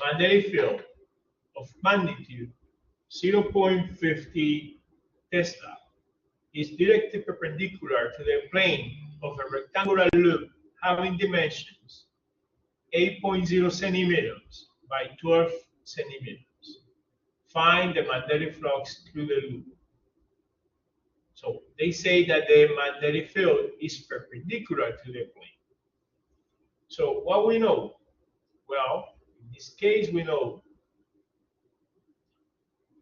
magnetic field of magnitude 0.50 Tesla is directly perpendicular to the plane of a rectangular loop having dimensions 8.0 centimeters by 12 centimeters. Find the magnetic flux through the loop. So they say that the magnetic field is perpendicular to the plane. So what we know? Well, in this case, we know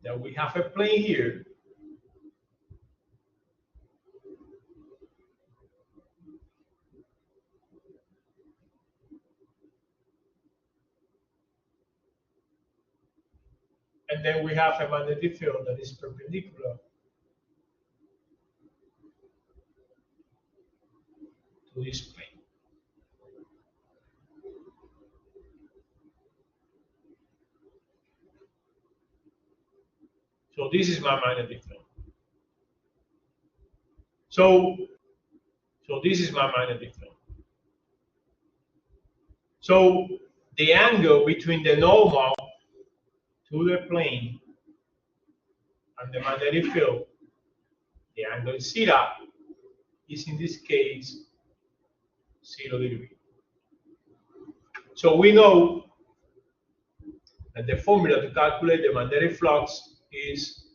that we have a plane here. And then we have a magnetic field that is perpendicular to this plane. So this is my magnetic field. So this is my magnetic field. So the angle between the normal to the plane and the magnetic field, the angle theta, is in this case 0 degrees. So we know that the formula to calculate the magnetic flux is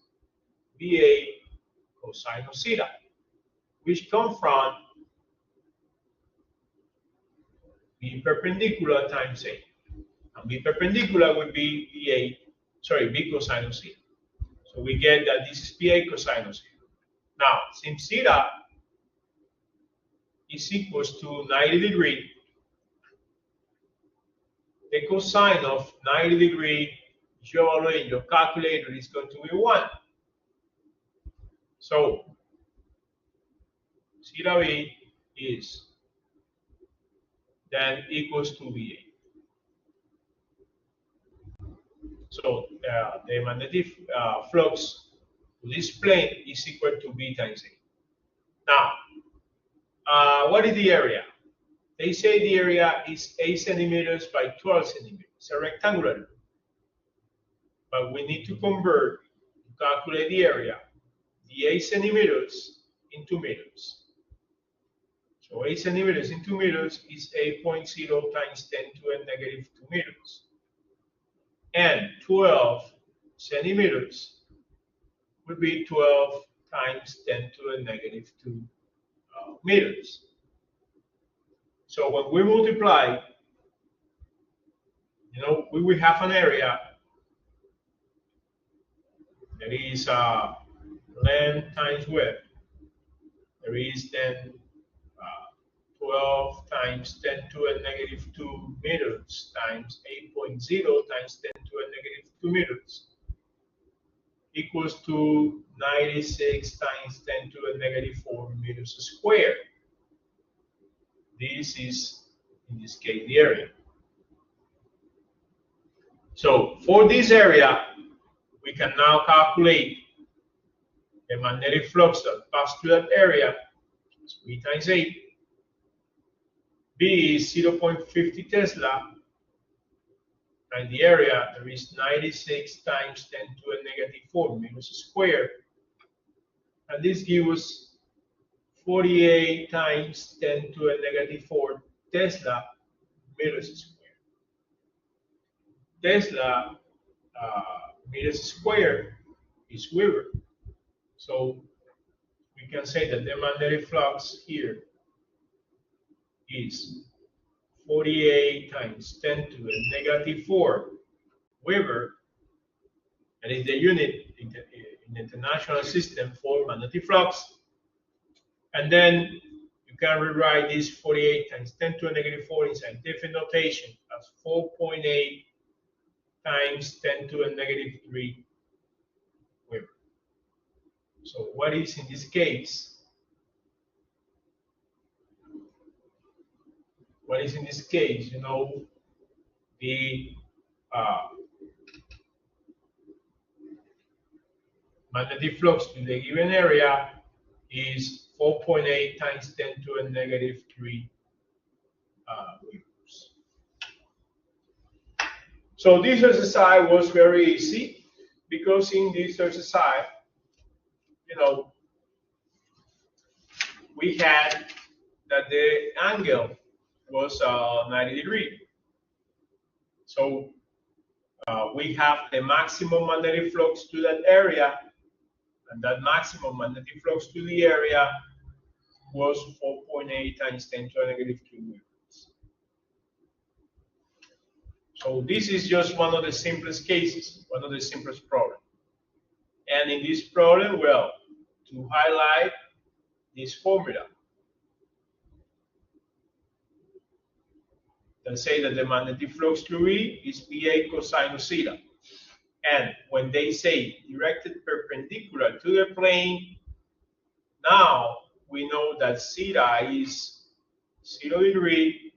VA cosine of theta, which comes from B perpendicular times A. And B perpendicular would be B cosine of theta. So we get that this is VA cosine of theta. Now, since theta is equals to 90 degrees, the cosine of 90 degrees, you evaluate in your calculator, is going to be 1. So theta B is then equals to VA. So the magnetic flux to this plane is equal to B times A. Now, what is the area? They say the area is 8 centimeters by 12 centimeters. It's a rectangular loop. But we need to convert to calculate the area, the 8 centimeters into meters. So 8 centimeters into meters is 8.0 times 10 to the negative 2 meters. And 12 centimeters would be 12 times 10 to the negative 2 meters. So when we multiply, we will have an area that is length times width. There is then 12 times 10 to the negative 2 meters times 8.0 times 10 to the negative 2 meters equals to 96 times 10 to the negative 4 meters squared. This is, in this case, the area. So for this area, we can now calculate the magnetic flux that passes through that area. It's V times 8. B is 0.50 Tesla, and the area there is 96 times 10 to the negative 4 meters squared, and this gives us 48 times 10 to the negative 4 Tesla meters squared. Tesla meters squared is Weber, so we can say that the magnetic flux here is 48 times 10 to the negative 4 Weber, and is the unit in the international system for magnetic flux. And then you can rewrite this 48 times 10 to the negative 4 in scientific notation as 4.8 times 10 to the negative 3 Weber. So what is in this case? What is in this case? The magnetic flux to the given area is 4.8 times 10 to the negative 3 Weber. So this exercise was very easy because in this exercise, you know, we had that the angle was 90 degrees. So we have the maximum magnetic flux to that area, and that maximum magnetic flux to the area was 4.8 times 10 to the negative 2 meters. So this is just one of the simplest cases, one of the simplest problems. And in this problem, well, to highlight this formula, that say that the magnetic flux through E is PA cosine of theta. And when they say directed perpendicular to the plane, now we know that theta is 0 degree,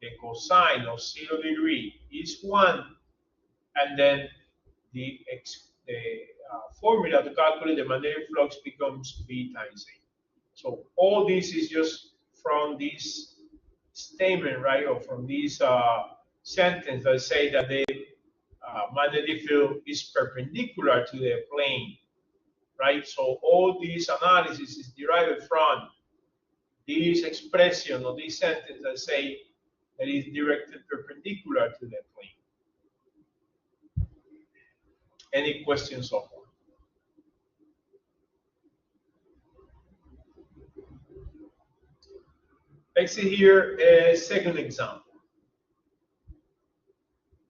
the cosine of 0 degree is 1, and then the formula to calculate the magnetic flux becomes V times A. So all this is just from this statement, right, or from this sentence that say that the magnetic field is perpendicular to the plane, right? So all this analysis is derived from this expression or this sentence that say that is directed perpendicular to the plane. Any questions so far? Let's see here a second example.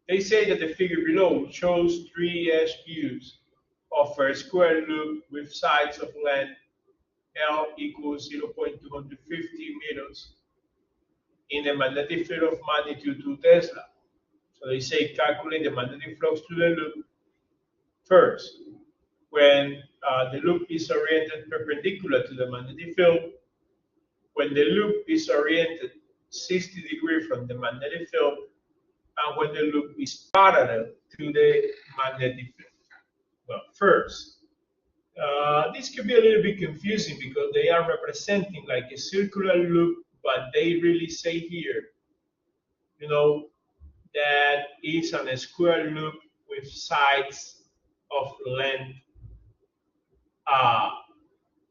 They say that the figure below shows 3 views of a square loop with sides of length L equals 0.250 meters in a magnetic field of magnitude 2 Tesla. So they say calculate the magnetic flux to the loop first. When the loop is oriented perpendicular to the magnetic field, when the loop is oriented 60 degrees from the magnetic field, and when the loop is parallel to the magnetic field. Well, first, this could be a little bit confusing because they are representing like a circular loop, but they really say here, you know, that is a square loop with sides of length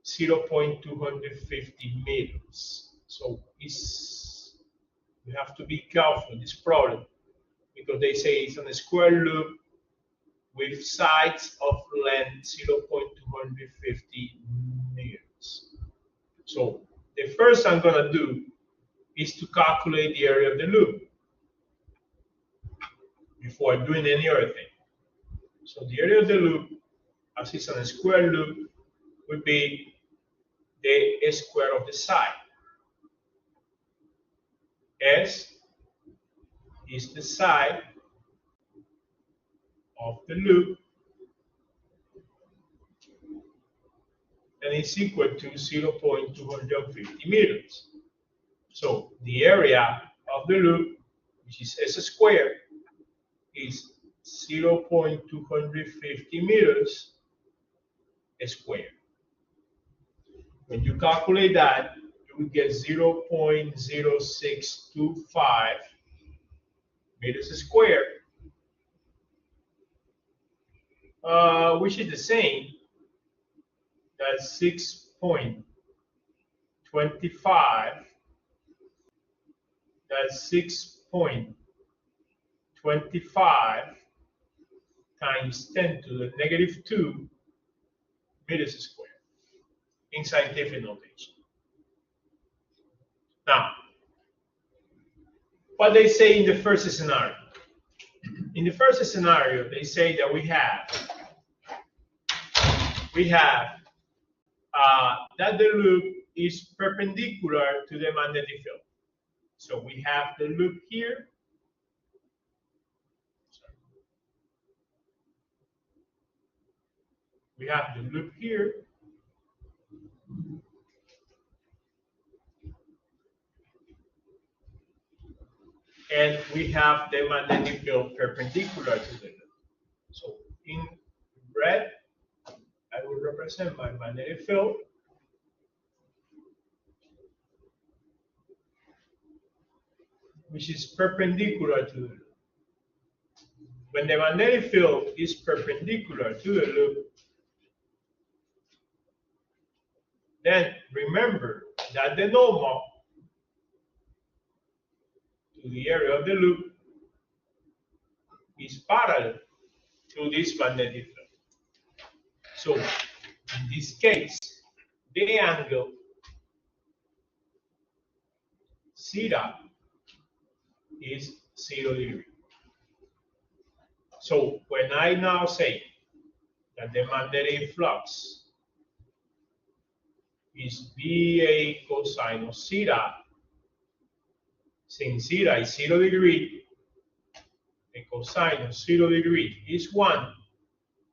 0.250 meters. So you have to be careful in this problem because they say it's a square loop with sides of length 0.250 meters. So the first I'm going to do is to calculate the area of the loop before doing any other thing. So the area of the loop, as it's a square loop, would be the square of the side. S is the side of the loop, and it's equal to 0.250 meters. So the area of the loop, which is S squared, is 0.250 meters squared. When you calculate that, you will get 0.0625 meters squared, which is the same as 6.25. That's 6.25 times 10 to the negative 2 meters squared in scientific notation. Now, what they say in the first scenario. In the first scenario, they say that we have that the loop is perpendicular to the magnetic field. So we have the loop here. We have the loop here. And we have the magnetic field perpendicular to the loop. So in red, I will represent my magnetic field. Which is perpendicular to the loop. when the magnetic field is perpendicular to the loop, then remember that the normal to the area of the loop is parallel to this magnetic field. So in this case, the angle theta is 0 degree. So when I now say that the magnetic flux is VA cosine of theta, since theta is 0 degree, the cosine of 0 degree is 1.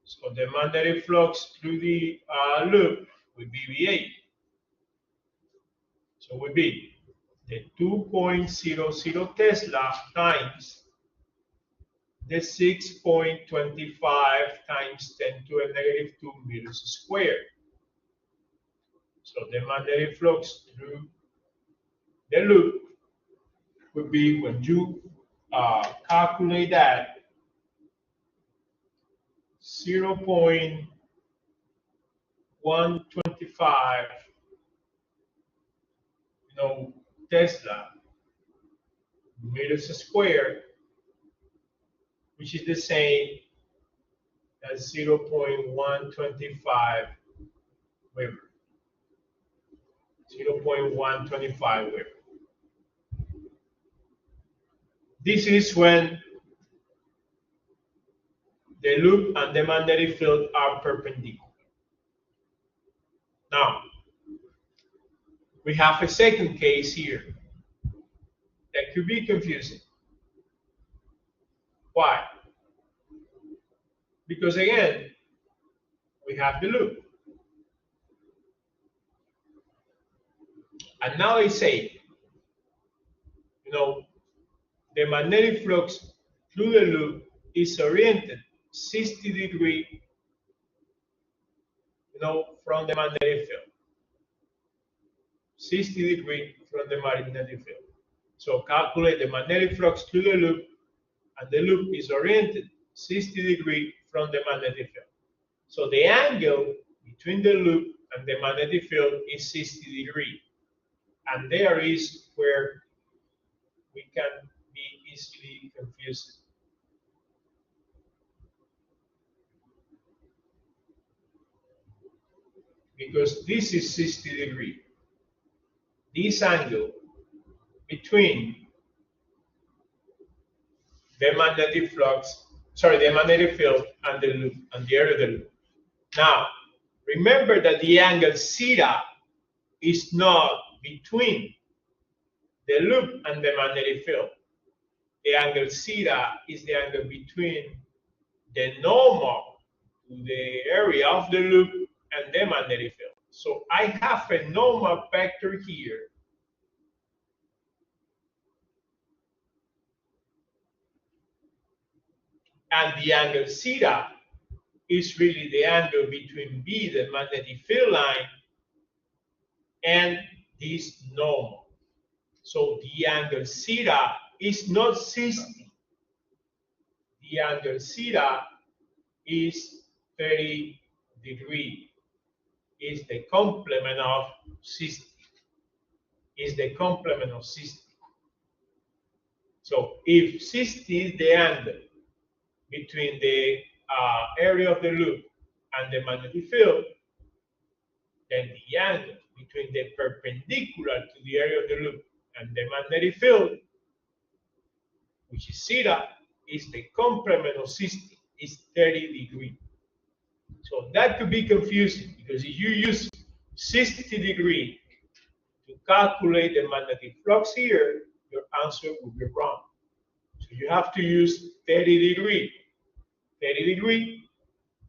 So the magnetic flux through the loop will be VA. So it will be the 2.00 Tesla times the 6.25 times 10 to the negative 2 meters squared. So the magnetic flux through the loop would be, when you calculate that, 0.125 Tesla meters squared, which is the same as 0.125 Weber. 0.125 Weber. This is when the loop and the magnetic field are perpendicular. Now, we have a second case here that could be confusing. Why? Because again, we have the loop. And now they say, the magnetic flux through the loop is oriented 60 degrees, from the magnetic field. 60 degrees from the magnetic field. So calculate the magnetic flux through the loop, and the loop is oriented 60 degrees from the magnetic field. So the angle between the loop and the magnetic field is 60 degrees. And there is where we can be easily confused. Because this is 60 degrees. This angle between the magnetic field and the loop, and the area of the loop. Now, remember that the angle theta is not between the loop and the magnetic field. The angle theta is the angle between the normal to the area of the loop and the magnetic field. So I have a normal vector here. And the angle theta is really the angle between B, the magnetic field line, and this normal. So the angle theta is not 60. The angle theta is 30 degrees. Is the complement of 60. Is the complement of 60. So if 60 is the angle between the area of the loop and the magnetic field, then the angle between the perpendicular to the area of the loop and the magnetic field, which is theta, is the complement of 60, is 30 degrees. So that could be confusing, because if you use 60 degrees to calculate the magnetic flux here, your answer will be wrong. So you have to use 30 degrees. 30 degrees,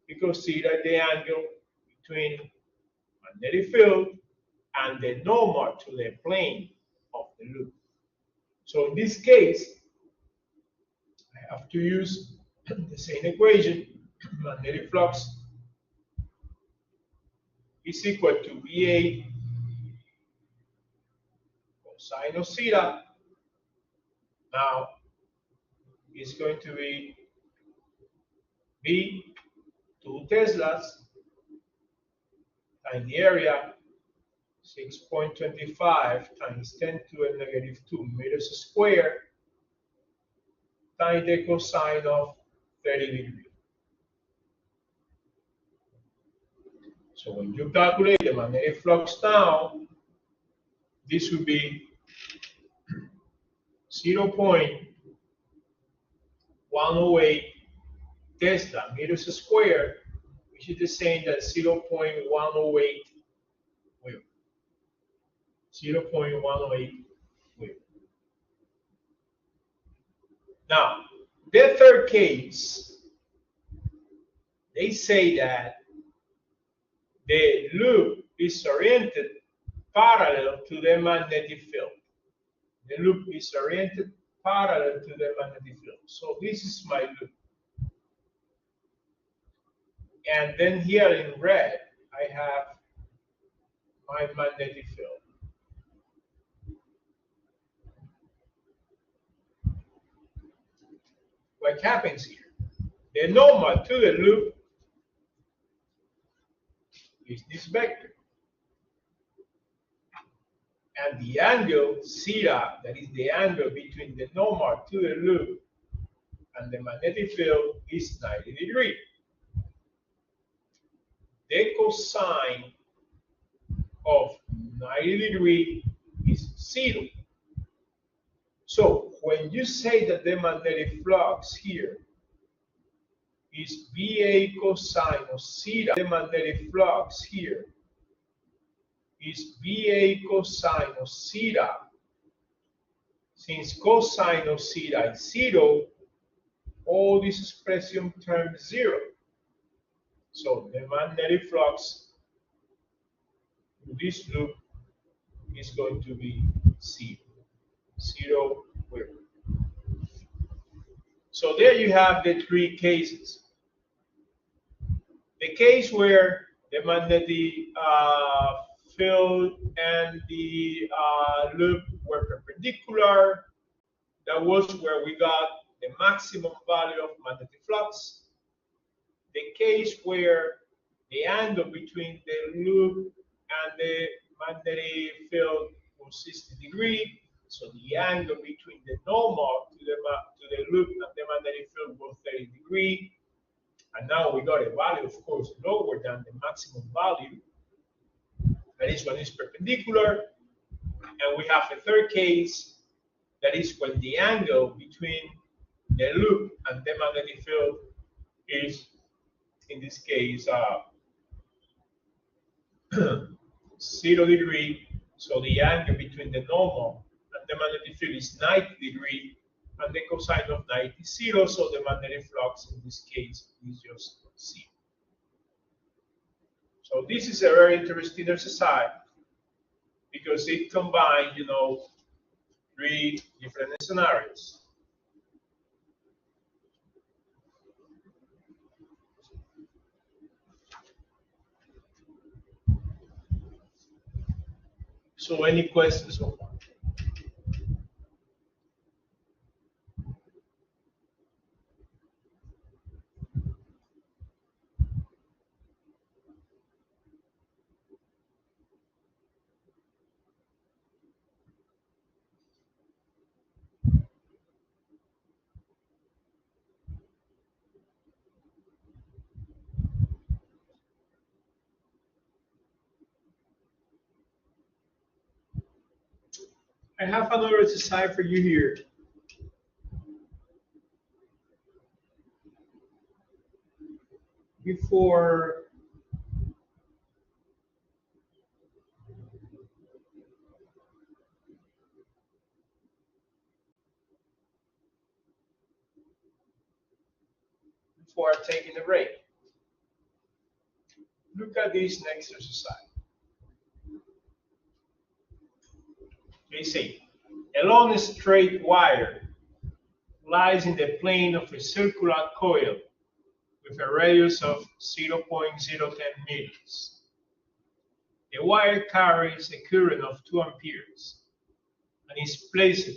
because theta is the angle between magnetic field and the normal to the plane of the loop. So in this case, I have to use the same equation. Magnetic flux is equal to VA cosine of theta. Now, it's going to be be 2 Teslas times the area, 6.25 times 10 to the negative 2 meters squared times the cosine of 30 degrees. So when you calculate the magnetic flux now, this would be 0.108 Tesla meters squared, which is the same as 0.108 Will. 0.108 Will. Now, the third case, they say that the loop is oriented parallel to the magnetic field. The loop is oriented parallel to the magnetic field. So this is my loop. And then here in red, I have my magnetic field. What happens here? The normal to the loop is this vector. And the angle theta, that is the angle between the normal to the loop and the magnetic field, is 90 degrees. The cosine of 90 degrees is 0. So when you say that the magnetic flux here is VA cosine of theta, the magnetic flux here is VA cosine of theta. Since cosine of theta is 0, all this expression turns 0. So the magnetic flux in this loop is going to be 0. 0 will. So there you have the three cases. The case where the magnetic field and the loop were perpendicular, that was where we got the maximum value of magnetic flux. The case where the angle between the loop and the magnetic field was 60 degrees, so the angle between the normal to the loop and the magnetic field was 30 degrees. And now we got a value, of course, lower than the maximum value. That is when it's perpendicular. And we have a third case, that is when the angle between the loop and the magnetic field is, in this case, 0 degrees. So the angle between the normal and the magnetic field is 90 degrees, and the cosine of 90 is 0. So the magnetic flux in this case is just 0. So this is a very interesting exercise because it combines, three different scenarios. So any questions so far? I have another exercise for you here. Before taking a break, look at this next exercise. They say, a long straight wire lies in the plane of a circular coil with a radius of 0.010 meters. The wire carries a current of 2 amperes and is placed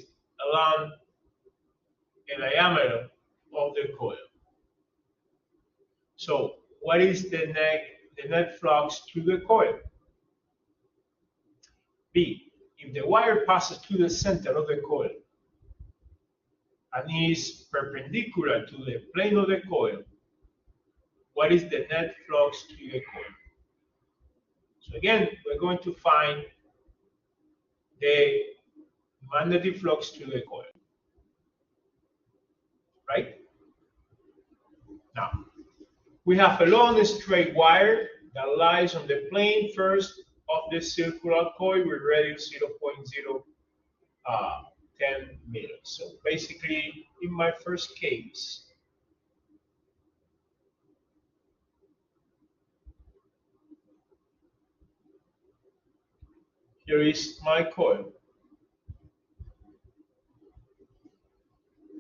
along the diameter of the coil. So what is the net flux through the coil? B, if the wire passes through the center of the coil and is perpendicular to the plane of the coil, what is the net flux through the coil? So again, we're going to find the magnetic flux through the coil, right? Now, we have a long straight wire that lies on the plane first of the circular coil with radius 0.010 meters. So basically, in my first case, here is my coil.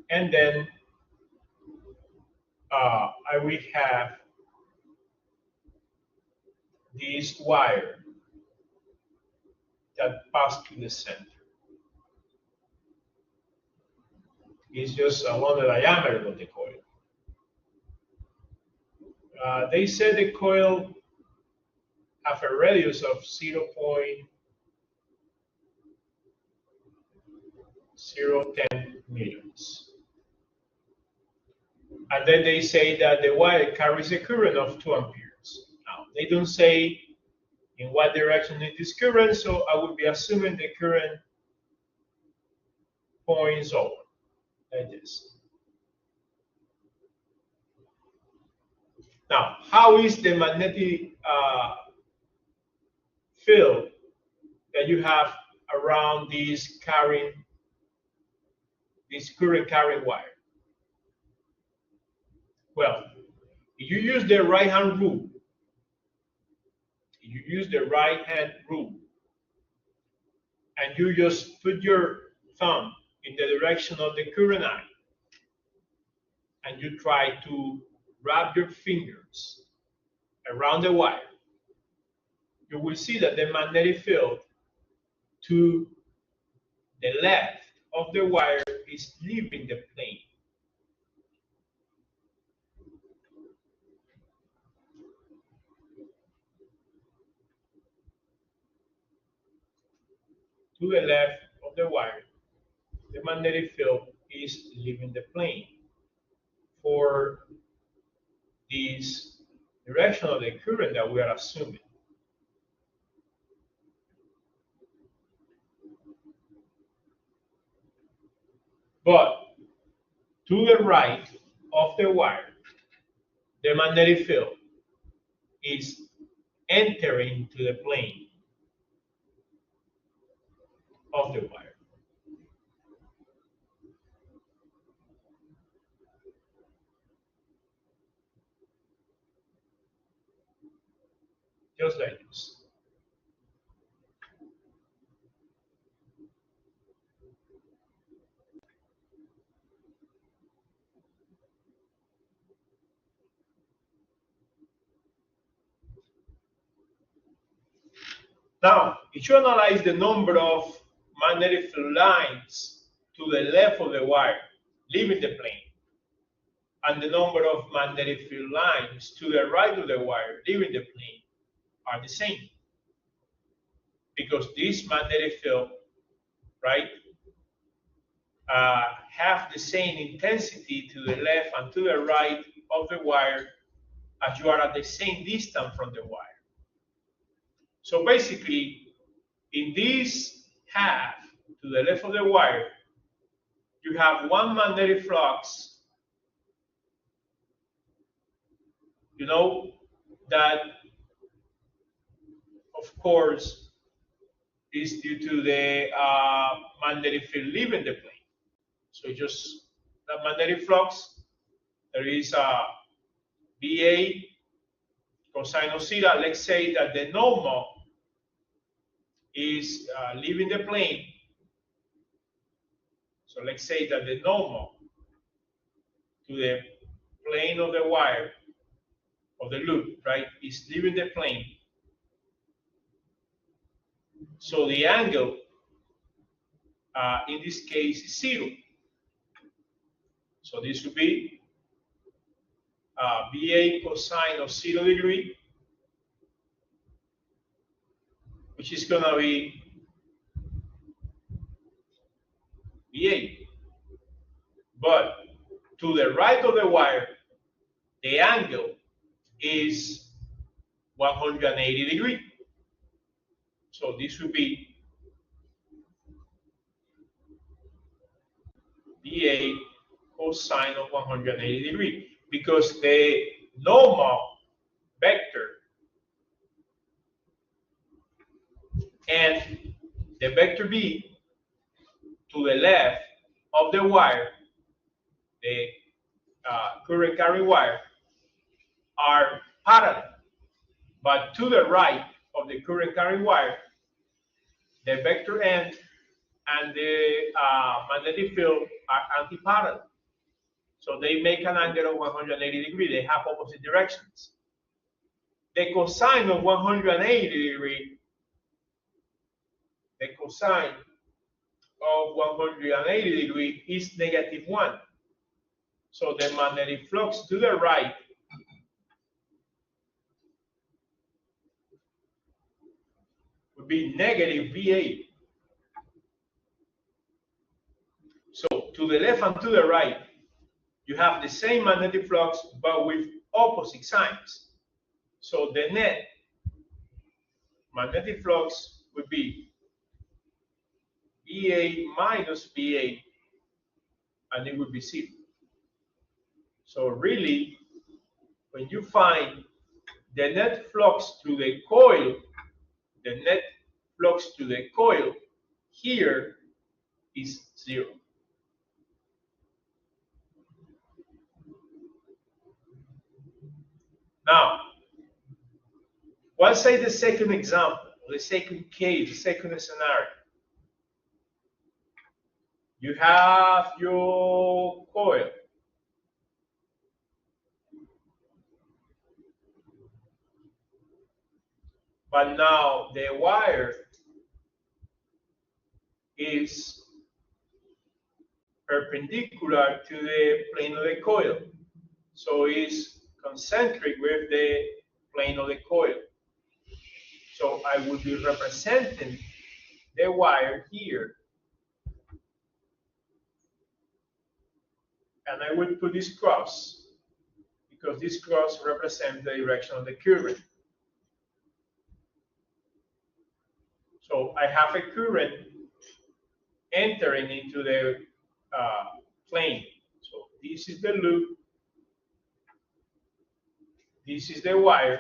And then I will have this wire that passed through the center. It's just along the diameter of the coil. They said the coil have a radius of 0.010 meters. And then they say that the wire carries a current of 2 amperes. Now, they don't say in what direction it is current, so I would be assuming the current points over, like this. Now, how is the magnetic field that you have around this current carrying wire? Well, if you use the right-hand rule, and you just put your thumb in the direction of the current eye, and you try to wrap your fingers around the wire, you will see that the magnetic field to the left of the wire is leaving the plane. To the left of the wire, the magnetic field is leaving the plane for this direction of the current that we are assuming. But to the right of the wire, the magnetic field is entering to the plane of the wire. Just like this. Now, if you analyze the number of magnetic field lines to the left of the wire, leaving the plane, and the number of magnetic field lines to the right of the wire, leaving the plane, are the same. Because this magnetic field, right, have the same intensity to the left and to the right of the wire as you are at the same distance from the wire. So basically, in this half to the left of the wire, you have one magnetic flux, you know, that of course is due to the magnetic field leaving the plane. So just that magnetic flux, there is a VA cosine of theta. Let's say that the normal is leaving the plane. So let's say that the normal to the plane of the wire, of the loop, right, is leaving the plane. So the angle in this case is 0. So this would be VA cosine of 0 degree, which is going to be VA. But to the right of the wire, the angle is 180 degree. So this would be VA cosine of 180 degree, because the normal vector and the vector B to the left of the wire, the current carrying wire, are parallel. But to the right of the current carrying wire, the vector end and the magnetic field are antiparallel. So they make an angle of 180 degrees. They have opposite directions. The cosine of 180 degree, the cosine of 180 degree is -1. So the magnetic flux to the right would be negative VA. So to the left and to the right, you have the same magnetic flux, but with opposite signs. So the net magnetic flux would be VA minus VA, and it would be 0. So really, when you find the net flux through the coil, the net flux to the coil here is 0. Now, let's say the second example, the second case, the second scenario. You have your coil. But now the wire is perpendicular to the plane of the coil. So it's concentric with the plane of the coil. So I will be representing the wire here. And I will put this cross, because this cross represents the direction of the current. So I have a current entering into the plane. So this is the loop. This is the wire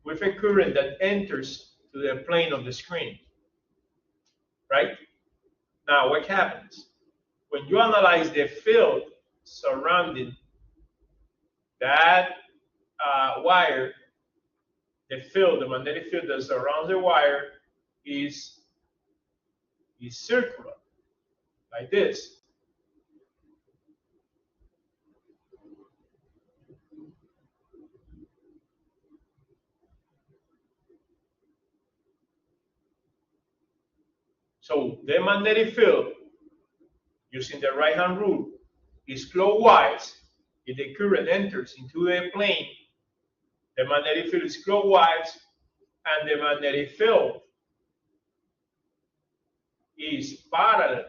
with a current that enters to the plane of the screen. Right? Now, what happens? When you analyze the field surrounding that wire, the field, the magnetic field that surrounds the wire is circular, like this. So the magnetic field, using the right-hand rule, is clockwise. If the current enters into the plane, the magnetic field is clockwise, and the magnetic field is parallel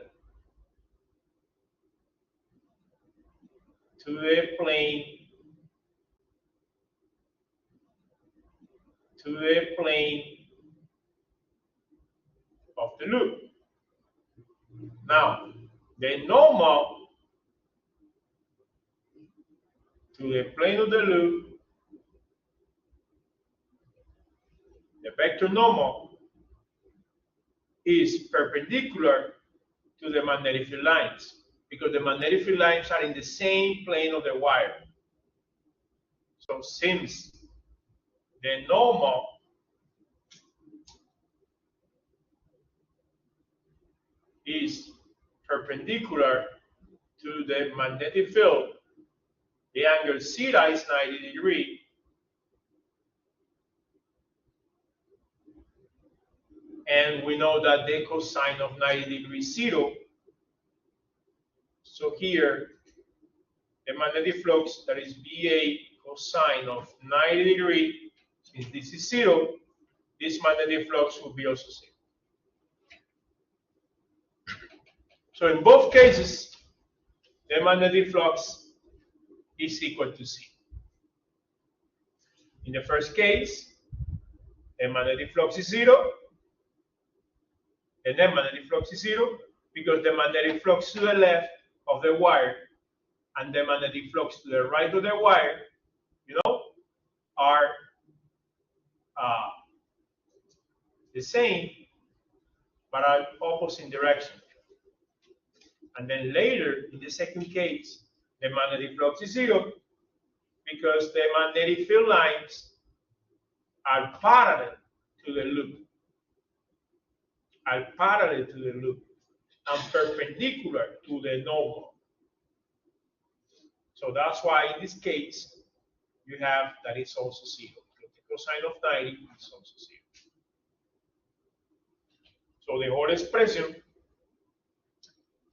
to the plane of the loop. Now, the normal to the plane of the loop, the vector normal, is perpendicular to the magnetic field lines, because the magnetic field lines are in the same plane of the wire. So since the normal is perpendicular to the magnetic field, the angle theta is 90 degrees. And we know that the cosine of 90 degrees 0. So here the magnetic flux that is VA cosine of 90 degrees, since this is 0, this magnetic flux will be also 0. So in both cases, the magnetic flux is equal to 0. In the first case, the magnetic flux is 0. The net magnetic flux is 0 because the magnetic flux to the left of the wire and the magnetic flux to the right of the wire, are the same, but are opposite direction. And then later, in the second case, the magnetic flux is 0 because the magnetic field lines are parallel to the loop, and perpendicular to the normal. So that's why in this case, you have that it's also 0, because the cosine of 90 is also 0. So the whole expression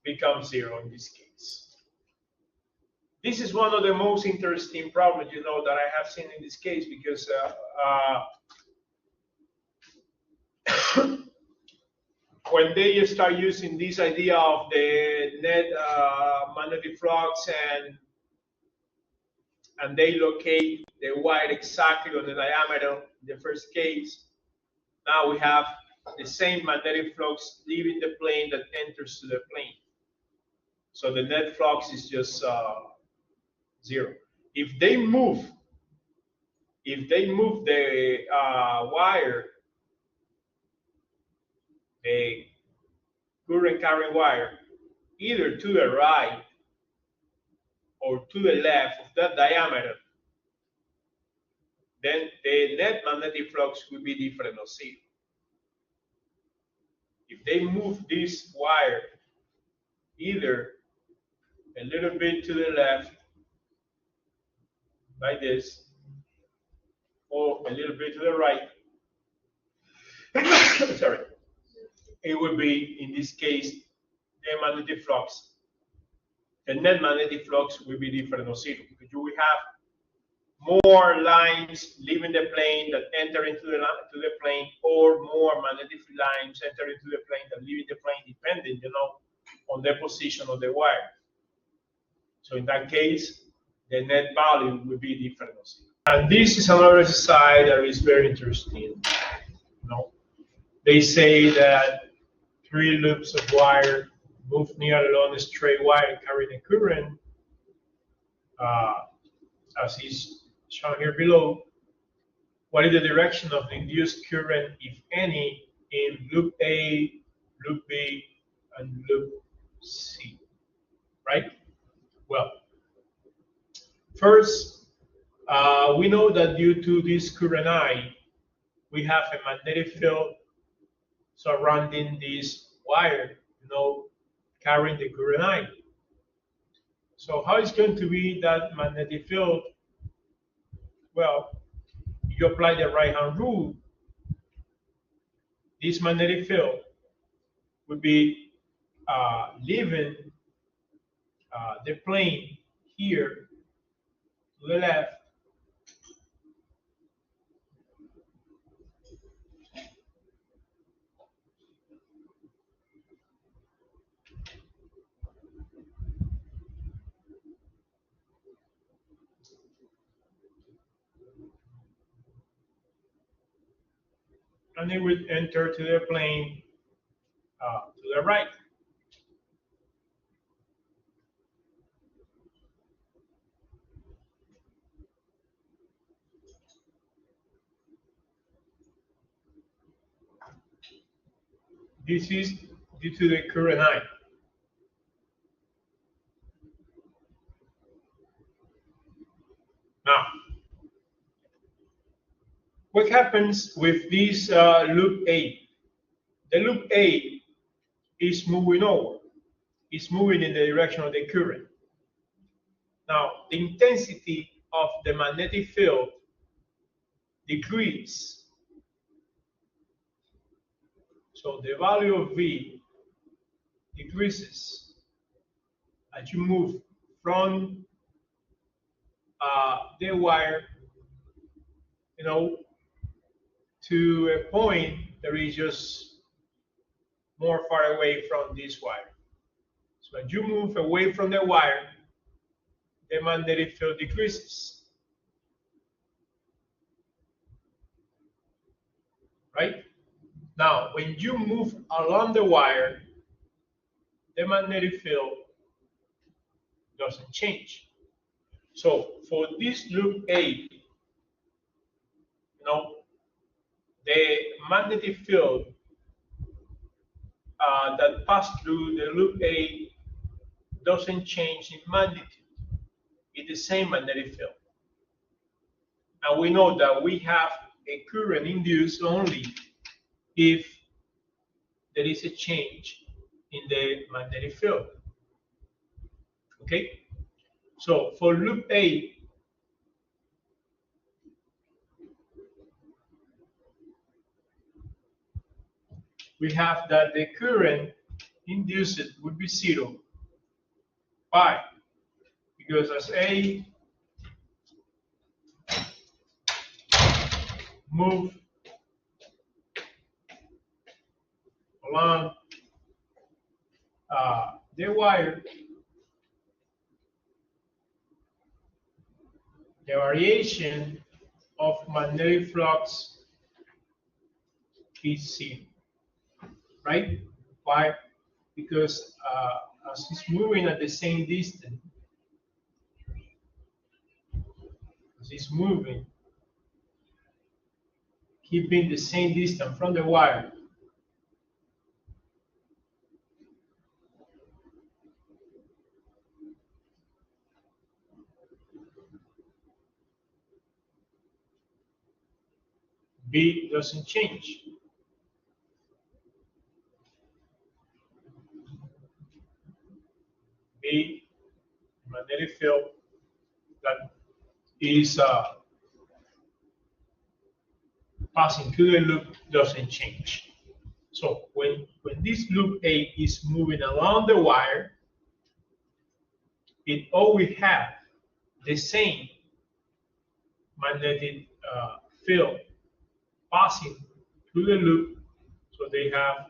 becomes 0 in this case. This is one of the most interesting problems, that I have seen in this case, because when they start using this idea of the net magnetic flux and they locate the wire exactly on the diameter in the first case, now we have the same magnetic flux leaving the plane that enters to the plane. So the net flux is just 0. If they move the wire, the current carrying wire, either to the right or to the left of that diameter, then the net magnetic flux will be different of 0. If they move this wire either a little bit to the left, like this, or a little bit to the right, sorry, it would be, in this case, the magnetic flux. The net magnetic flux will be different of 0, because you will have more lines leaving the plane that enter into the plane, or more magnetic lines enter into the plane that leave the plane, depending, on the position of the wire. So in that case, the net value will be different of 0. And this is another exercise that is very interesting. They say that 3 loops of wire move near along a straight wire and carry the current, as is shown here below. What is the direction of the induced current, if any, in loop A, loop B, and loop C? Right? Well, first, we know that due to this current I, we have a magnetic field surrounding this wire, carrying the current I. So how is going to be that magnetic field? Well, if you apply the right-hand rule, this magnetic field would be leaving the plane here to the left, and it would enter to the plane to the right. This is due to the current I. Now, what happens with this loop A? The loop A is moving over. It's moving in the direction of the current. Now, the intensity of the magnetic field decreases. So the value of V decreases as you move from the wire, to a point that is just more far away from this wire. So as you move away from the wire, the magnetic field decreases, right? Now, when you move along the wire, the magnetic field doesn't change. So for this loop A, the magnetic field that passed through the loop A doesn't change in magnitude. It's the same magnetic field. And we know that we have a current induced only if there is a change in the magnetic field. Okay? So for loop A, we have that the current induced would be 0. Why? Because as A move along the wire, the variation of magnetic flux is 0, right? Why? Because as it's moving at the same distance, as it's moving, keeping the same distance from the wire, B doesn't change. B, magnetic field that is passing through the loop doesn't change. So when this loop A is moving along the wire, it always has the same magnetic field passing through the loop. So they have,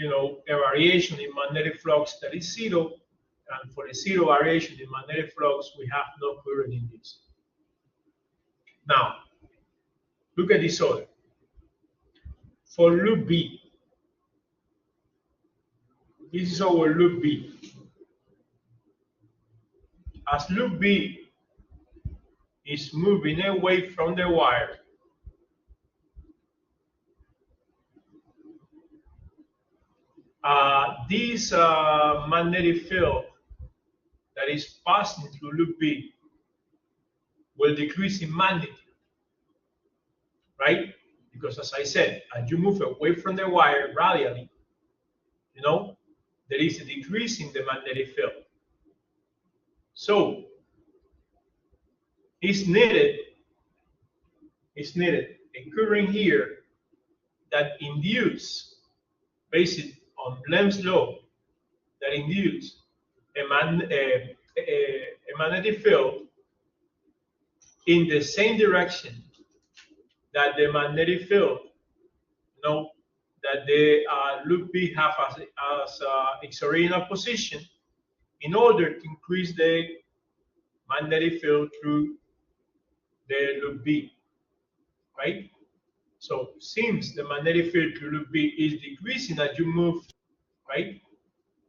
a variation in magnetic flux that is 0, and for the 0 variation in magnetic flux, we have no current in this. Now, look at this other. For loop B, this is our loop B. As loop B is moving away from the wire, this magnetic field that is passing through loop B will decrease in magnitude, right? Because as I said, as you move away from the wire radially, there is a decrease in the magnetic field. So it's needed a current here that induce, based on Lenz law, that induce a magnetic field in the same direction that the magnetic field, that the loop B have as its original position, in order to increase the magnetic field through the loop B, right? So since the magnetic field through loop B is decreasing as you move, right?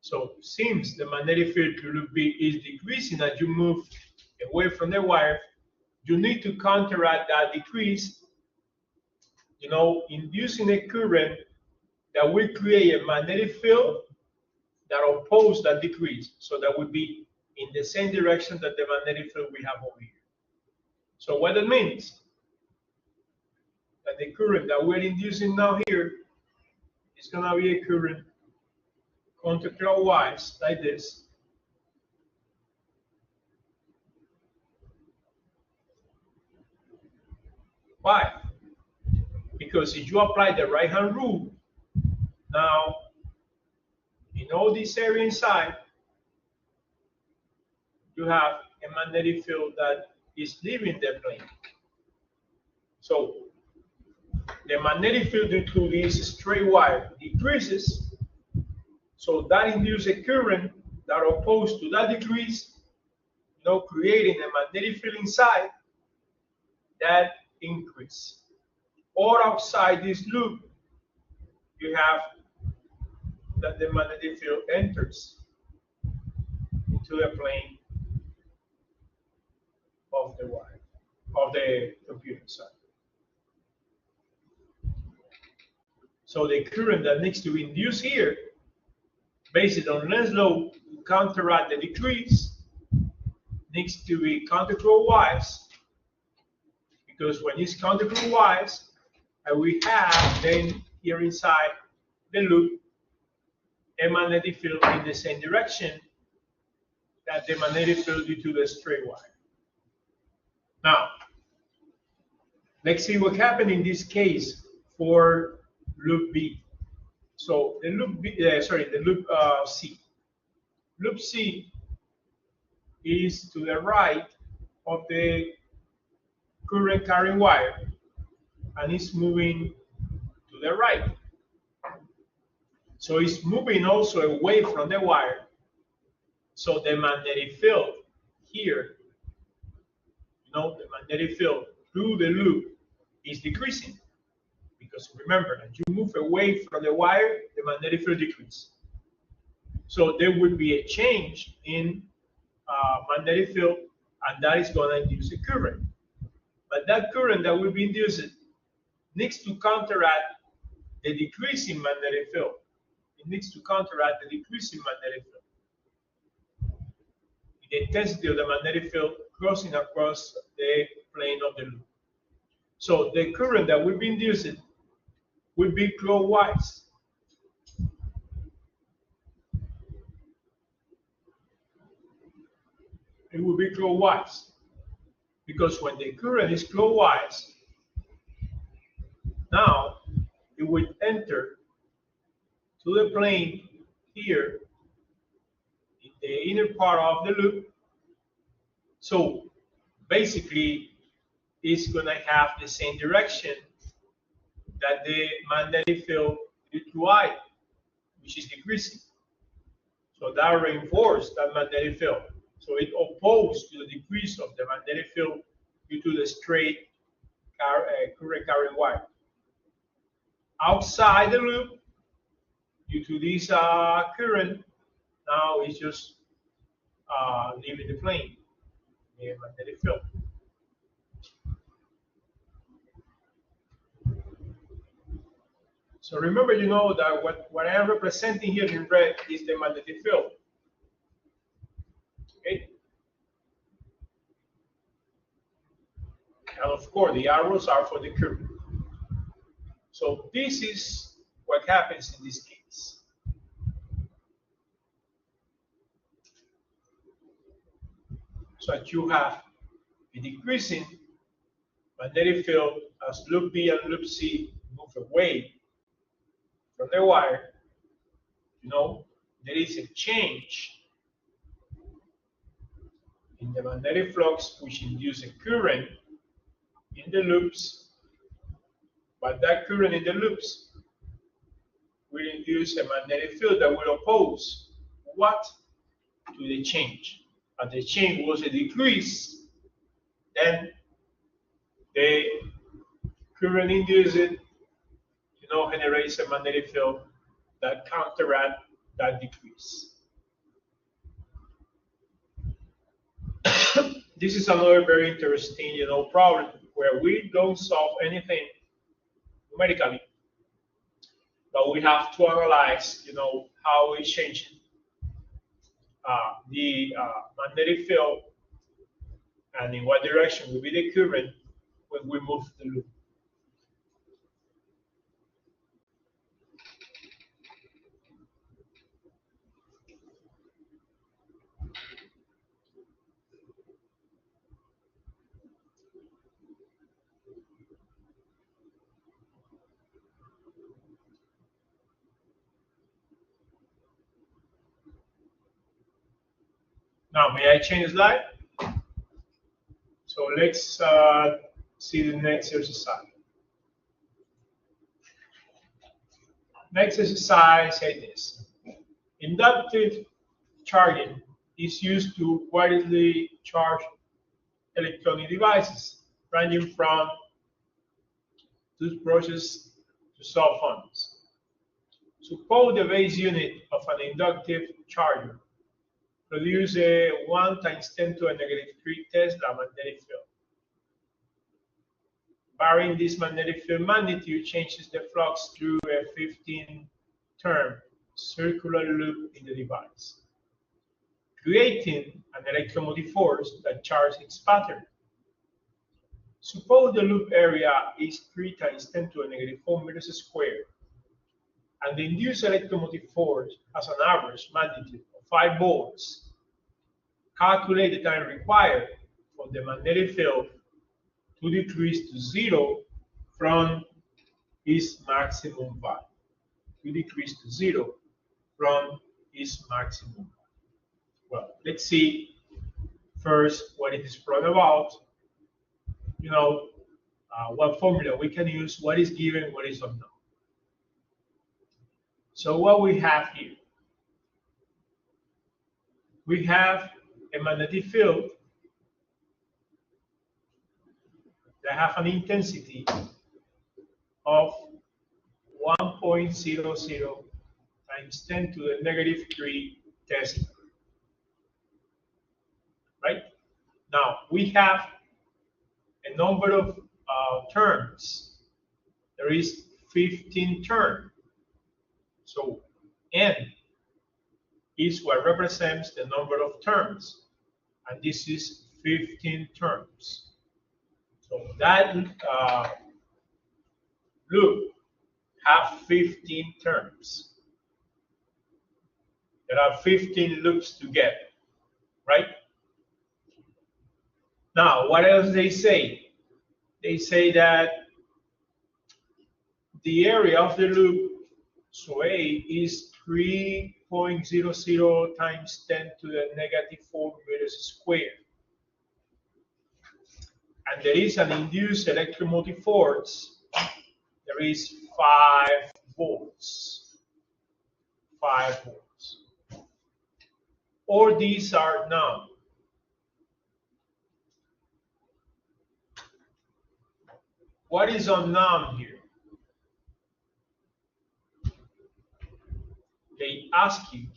So since the magnetic field through loop B is decreasing as you move away from the wire, you need to counteract that decrease, inducing a current that will create a magnetic field that oppose that decrease. So that would be in the same direction that the magnetic field we have over here. So what that means, that the current that we're inducing now here is going to be a current counterclockwise like this. Why? Because if you apply the right-hand rule, now in all this area inside, you have a magnetic field that is leaving the plane. So the magnetic field due to this straight wire decreases, so that induces a current that opposed to that decrease, creating a magnetic field inside that increase. Or outside this loop, you have that the magnetic field enters into the plane of the wire, of the computer side. So the current that needs to be induced here, based on Lenz law, to counteract the decrease, needs to be counterclockwise, because when it's counterclockwise, we have then here inside the loop a magnetic field in the same direction that the magnetic field due to the straight wire. Now, let's see what happened in this case for loop B. So the loop B, the loop C. Loop C is to the right of the current carrying wire, and it's moving to the right. So it's moving also away from the wire. So the magnetic field here, the magnetic field through the loop is decreasing. Because remember, as you move away from the wire, the magnetic field decreases. So there would be a change in magnetic field, and that is going to induce a current. But that current that will be induced needs to counteract the decreasing magnetic field. It needs to counteract the decreasing magnetic field. The intensity of the magnetic field crossing across the plane of the loop. So the current that will be induced will be clockwise. It will be clockwise. Because when the current is clockwise, now it will enter to the plane here in the inner part of the loop. So basically, it's going to have the same direction that the magnetic field due to I, which is decreasing. So that reinforces that magnetic field. So it opposes to the decrease of the magnetic field due to the straight current carrying wire. Outside the loop, due to this current, now it's just leaving the plane, the magnetic field. So remember, that what I am representing here in red is the magnetic field. Okay? And of course, the arrows are for the current. So this is what happens in this case. So that you have a decreasing magnetic field as loop B and loop C move away from the wire, there is a change in the magnetic flux which induces a current in the loops, but that current in the loops will induce a magnetic field that will oppose what? To the change. And the change was a decrease, then the current induced generates a magnetic field that counteracts that decrease. This is another very interesting, problem where we don't solve anything numerically, but we have to analyze, how we change the magnetic field and in what direction will be the current when we move the loop. Now, may I change slide? So let's see the next exercise. Next exercise says this. Inductive charging is used to wirelessly charge electronic devices, ranging from toothbrushes to cell phones. Suppose the base unit of an inductive charger produces a 1 times 10 to the negative 3 Tesla magnetic field. Varying this magnetic field magnitude changes the flux through a 15-term circular loop in the device, creating an electromotive force that charges its pattern. Suppose the loop area is 3 times 10 to the negative 4 meters squared, and the induced electromotive force has an average magnitude of 5 volts. Calculate the time required for the magnetic field to decrease to 0 from its maximum value. To decrease to 0 from its maximum value. Well, let's see first what it is brought about. What formula we can use, what is given, what is unknown. So what we have here, we have a magnetic field that have an intensity of 1.00 times 10 to the negative 3 Tesla. Right? Now, we have a number of terms. There is 15 terms. So, N is what represents the number of terms. And this is 15 terms. So that loop have 15 terms. There are 15 loops together, right? Now, what else they say? They say that the area of the loop, so A, is 3.00 times 10 to the negative 4 meters squared. And there is an induced electromotive force. There is 5 volts. 5 volts. Or these are known. What is unknown here? They ask you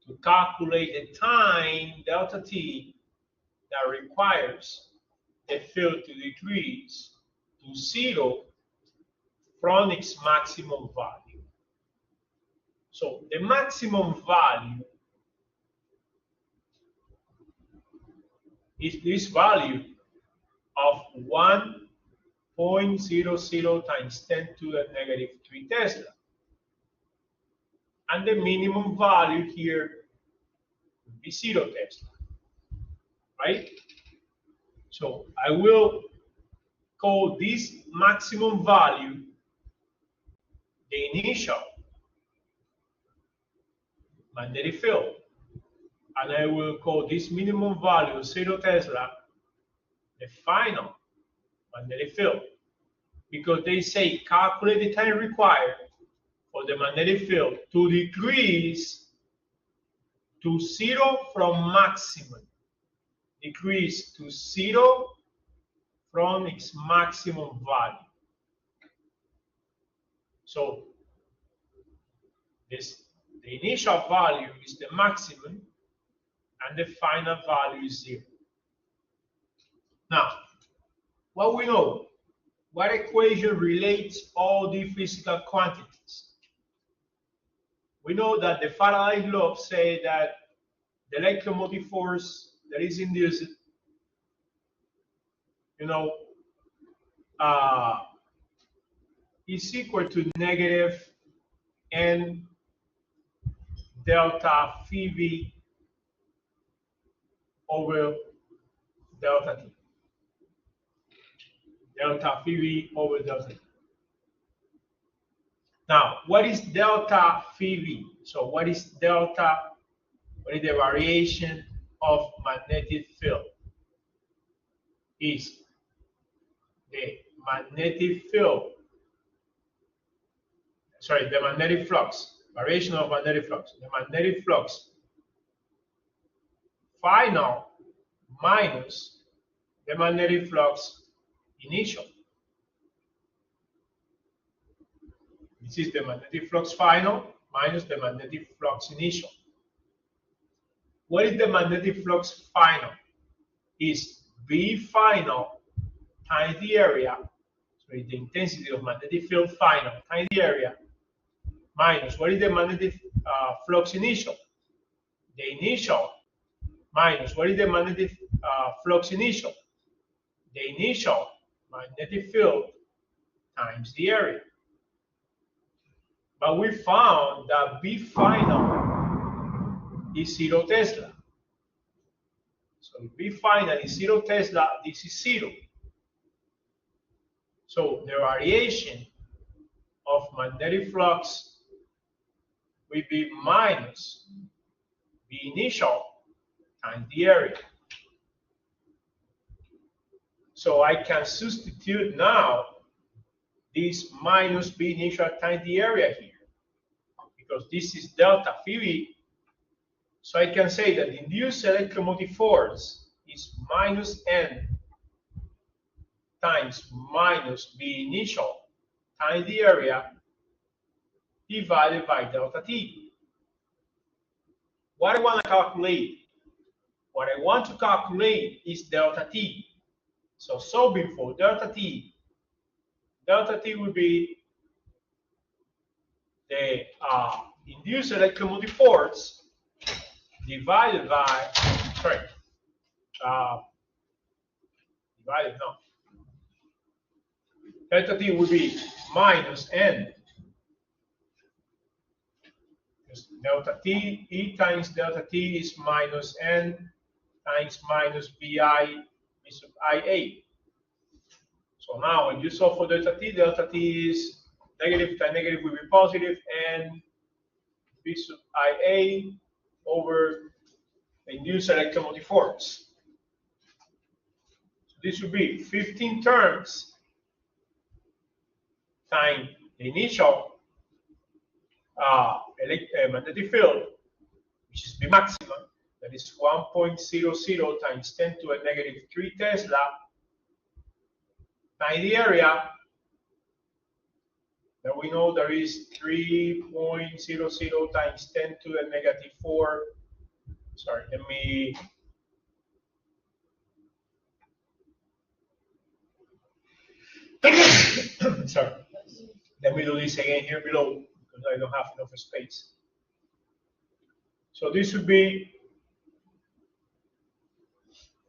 to calculate the time, delta t, that requires the field to decrease to 0 from its maximum value. So the maximum value is this value of 1.00 times 10 to the negative 3 Tesla. And the minimum value here would be 0 Tesla, right? So I will call this maximum value the initial magnetic field. And I will call this minimum value 0 Tesla the final magnetic field. Because they say calculate the time required for the magnetic field to decrease to 0 from maximum. Decrease to 0 from its maximum value. So the initial value is the maximum and the final value is 0. Now, what we know, what equation relates all the physical quantities? We know that the Faraday law says that the electromotive force that is induced, is equal to negative n delta phi v over delta t. Delta phi v over delta t. Now, what is delta phi v? So what is delta? What is the variation of magnetic field? is the magnetic field, sorry, the magnetic flux, variation of magnetic flux, the magnetic flux final minus the magnetic flux initial. This is the magnetic flux final minus the magnetic flux initial. What is the magnetic flux final? Is V final times the area, so the intensity of magnetic field final times the area, minus what is the magnetic flux initial? The initial minus what is the magnetic flux initial? The initial magnetic field times the area. But we found that V final is 0 Tesla. So if V final is 0 Tesla, this is 0. So the variation of magnetic flux will be minus V initial times the area. So I can substitute now this minus V initial times the area here, because this is delta phi. So I can say that the induced electromotive force is minus N times minus V initial times the area divided by delta T. What I want to calculate? What I want to calculate is delta T. So solving for delta T will be the induced electromotive force divided by, delta T will be minus N. Because delta T, E times delta T is minus N times minus BI V sub IA. So now when you solve for delta T is negative times negative will be positive, and V sub IA over the induced electromotive force. So this would be 15 terms times the initial magnetic field, which is the maximum, that is 1.00 times 10 to a negative 3 Tesla, times the area, that we know there is 3.00 times 10 to the negative 4. Sorry, let me. Sorry. Let me do this again here below, because I don't have enough space. So this would be,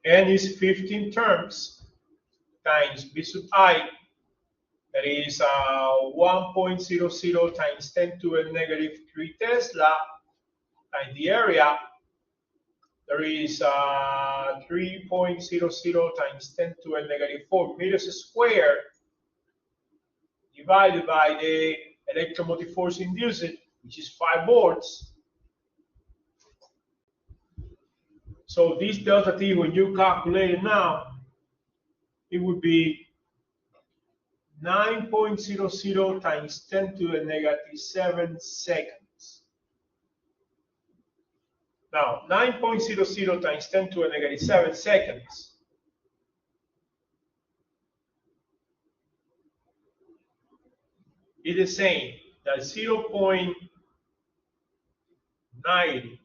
N is 15 terms times V sub I, that is 1.00 times 10 to a negative 3 Tesla, times the area, there is 3.00 times 10 to a negative 4 meters squared, divided by the electromotive force induced, which is 5 volts. So this delta T, when you calculate it now, it would be 9.00 times 10 to the negative 7 seconds. Now, 9.00 times 10 to the negative 7 seconds is the same that 0.90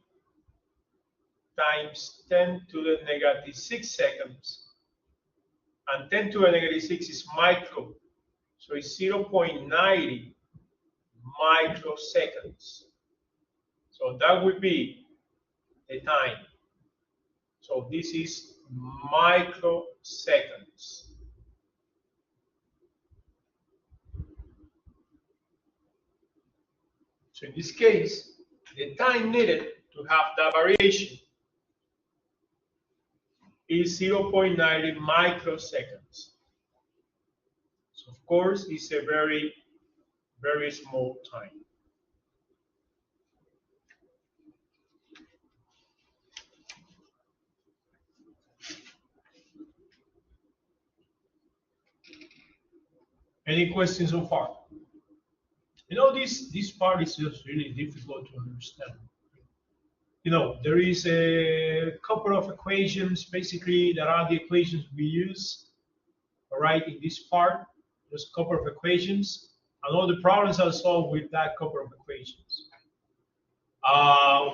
times 10 to the negative 6 seconds, and 10 to the negative 6 is micro, so it's 0.90 microseconds. So that would be the time. So this is microseconds. So in this case, the time needed to have that variation is 0.90 microseconds. So of course, it's a very, very small time. Any questions so far? You know, this part is just really difficult to understand. You know, there is a couple of equations, basically, that are the equations we use, all right, in this part. Just a couple of equations, and all the problems are solved with that couple of equations.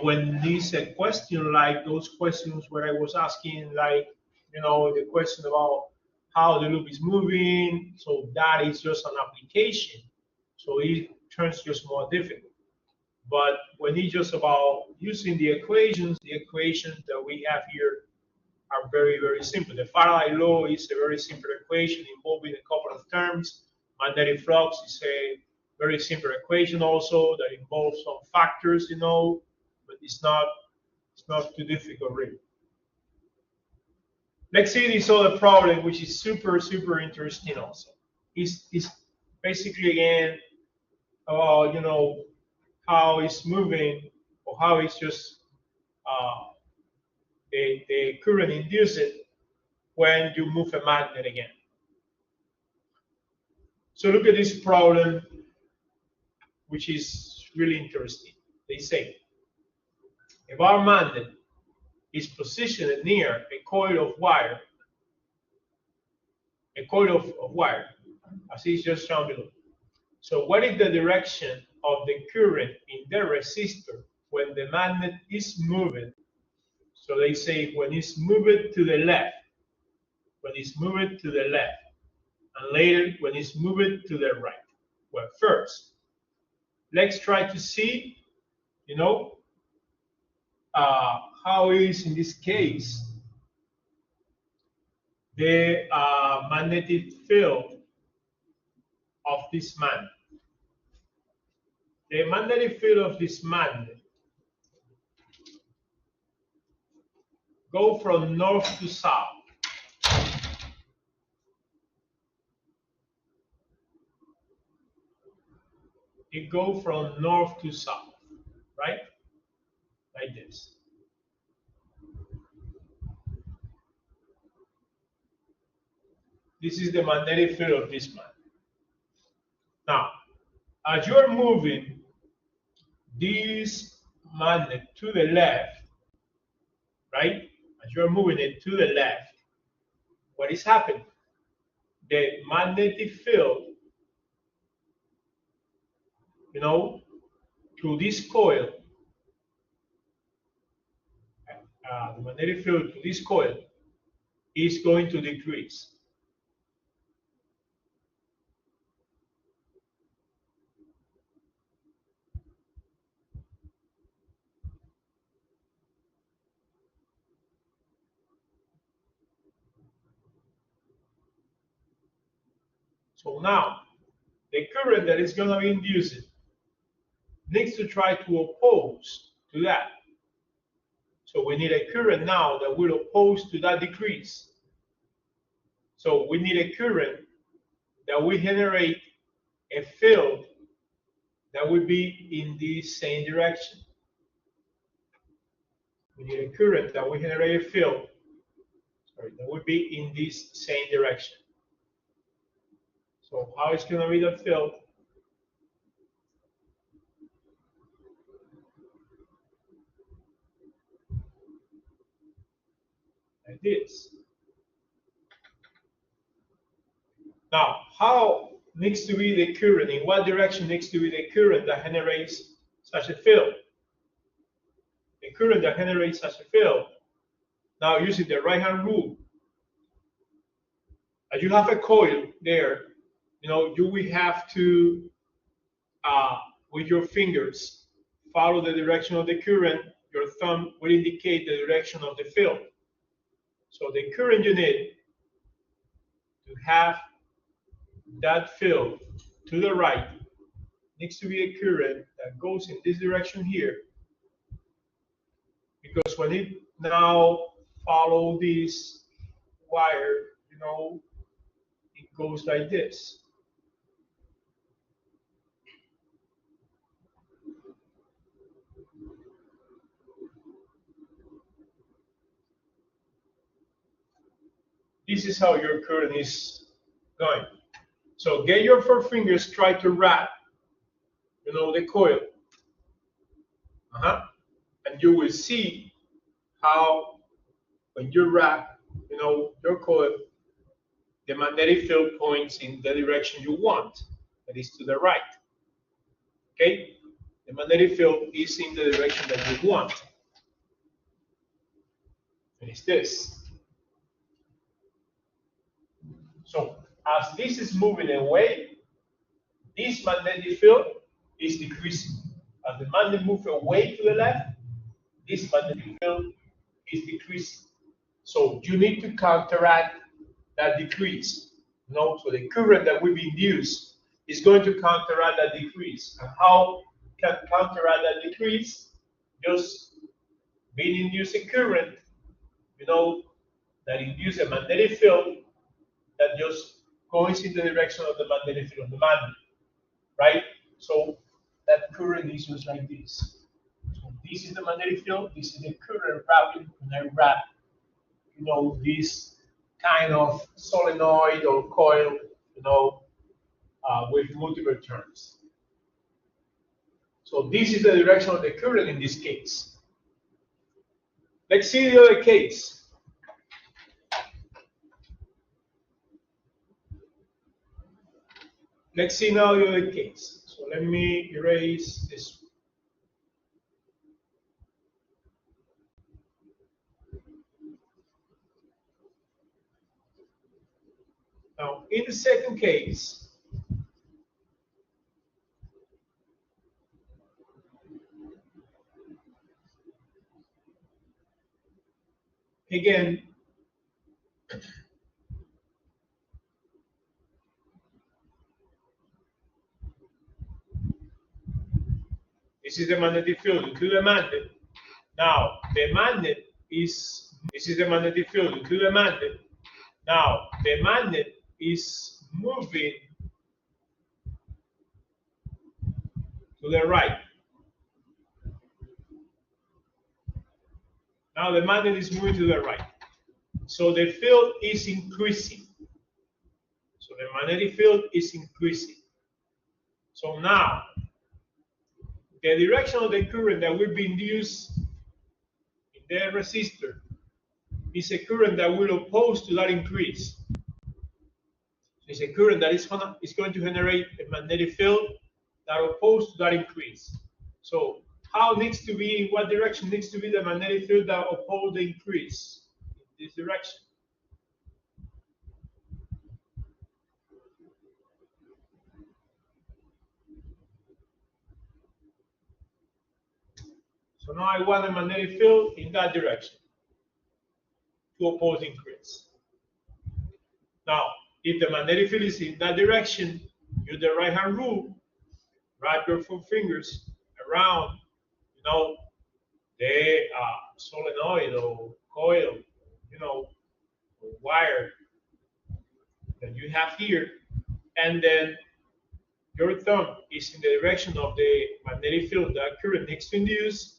When there's a question like those questions where I was asking, like, you know, the question about how the loop is moving, so that is just an application. So it turns just more difficult. But when it's just about using the equations that we have here are very, very simple. The Faraday law is a very simple equation involving a couple of terms. Magnetic flux is a very simple equation also that involves some factors, you know, but it's not too difficult really. Let's see this other problem, which is super, super interesting also. Is basically again about, you know, how it's moving or how it's just the current induced when you move a magnet again. So look at this problem, which is really interesting. They say, if our magnet is positioned near a coil of wire, as is just shown below. So what is the direction of the current in the resistor when the magnet is moving? So they say when it's moving to the left, and later when it's moving to the right. Well, first, let's try to see, you know, how is in this case the magnetic field of this magnet. The magnetic field of this magnet go from north to south. It go from north to south, right? Like this. This is the magnetic field of this magnet. Now, as you're moving this magnet to the left, right? As you're moving it to the left, what is happening? The magnetic field, you know, through this coil, the magnetic field to this coil is going to decrease. So now, the current that is going to be induced needs to try to oppose to that. So we need a current now that will oppose to that decrease. So we need a current that will generate a field that will be in the same direction. We need a current that will generate a field, that will be in this same direction. So how is going to be the field? Like this. Now, how needs to be the current? In what direction needs to be the current that generates such a field? The current that generates such a field. Now, using the right-hand rule, as you have a coil there, you know, you will have to, with your fingers, follow the direction of the current. Your thumb will indicate the direction of the field. So the current you need to have that field to the right needs to be a current that goes in this direction here, because when it now follow this wire, you know, it goes like this. This is how your current is going. So get your four fingers, try to wrap, the coil. And you will see how when you wrap, your coil, the magnetic field points in the direction you want, that is to the right. Okay? The magnetic field is in the direction that you want. And it's this. So as this is moving away, this magnetic field is decreasing. As the magnet moves away to the left, this magnetic field is decreasing. So you need to counteract that decrease. So the current that will be induced is going to counteract that decrease. And how can counteract that decrease? Just being inducing current, that induce a magnetic field that just goes in the direction of the magnetic field of the magnet, right? So that current is just like this. So this is the magnetic field, this is the current wrapping, and I wrap, this kind of solenoid or coil, with multiple turns. So this is the direction of the current in this case. Let's see the other case. Let's see now the other case. So let me erase this. Now, in the second case, again, this is the magnetic field into the magnet. Now, the magnet is, this is the magnetic field into the magnet. Now, the magnet is moving to the right. Now, the magnet is moving to the right. So the field is increasing. So the magnetic field is increasing. So now, the direction of the current that will be induced in the resistor is a current that will oppose to that increase. So it's a current that is going to generate a magnetic field that opposes to that increase. So how needs to be, in what direction needs to be the magnetic field that opposes the increase? In this direction. So now I want a magnetic field in that direction to oppose increase. Now, if the magnetic field is in that direction, use the right hand rule, wrap your four fingers around, the solenoid or coil, or wire that you have here, and then your thumb is in the direction of the magnetic field that current needs to induce,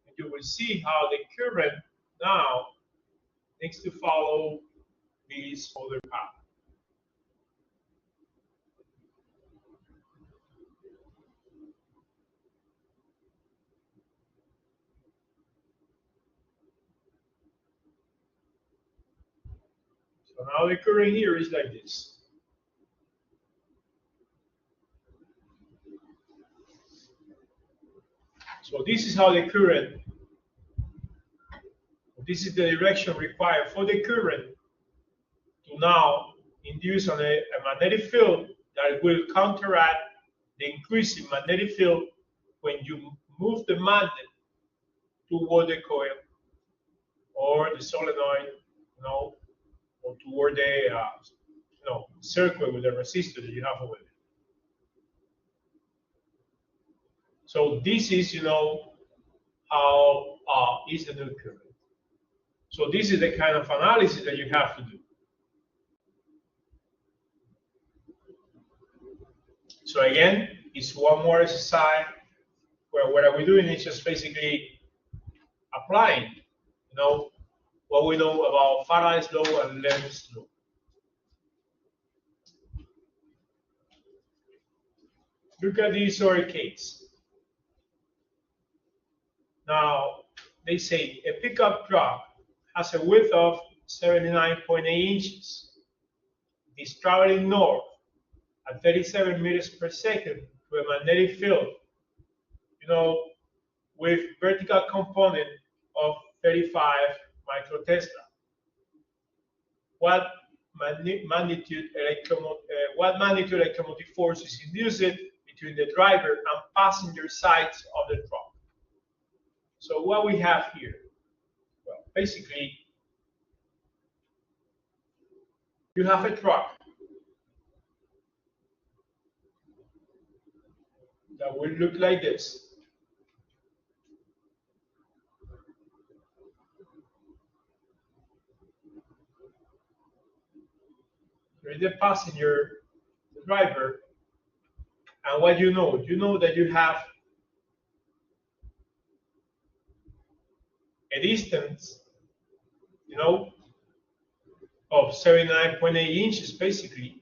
and you will see how the current now needs to follow this other path. So now the current here is like this. So this is how the current, this is the direction required for the current to now induce on a magnetic field that will counteract the increase in magnetic field when you move the magnet toward the coil or the solenoid, or toward the circuit with the resistor that you have over there. So this is, how is the new current. So this is the kind of analysis that you have to do. So again, it's one more exercise where what are we doing is just basically applying, what we know about Faraday's law and Lenz's law. Look at this other case. Now, they say a pickup truck has a width of 79.8 inches. It is traveling north at 37 meters per second to a magnetic field, with vertical component of 35 microtesla. What magnitude electromotive force is induced between the driver and passenger sides of the truck? So what we have here, well, basically, you have a truck that will look like this. There is the passenger, the driver, and what you know that you have a distance, of 79.8 inches, basically.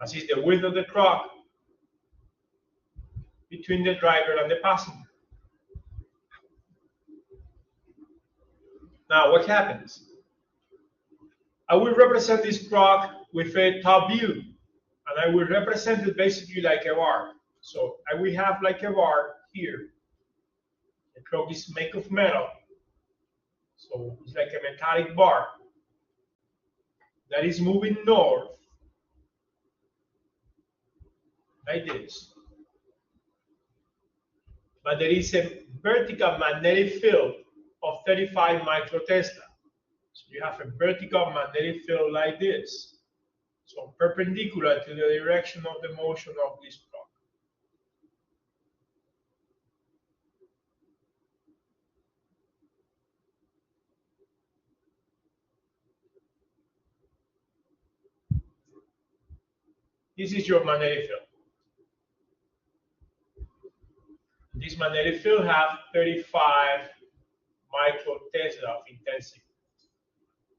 As is the width of the truck between the driver and the passenger. Now, what happens? I will represent this truck with a top view, and I will represent it basically like a bar. So I will have like a bar here. The truck is made of metal, so it's like a metallic bar that is moving north, like this. But there is a vertical magnetic field of 35 microtesla. So you have a vertical magnetic field like this, so perpendicular to the direction of the motion of this truck. This is your magnetic field. This magnetic field has 35 microtesla of intensity.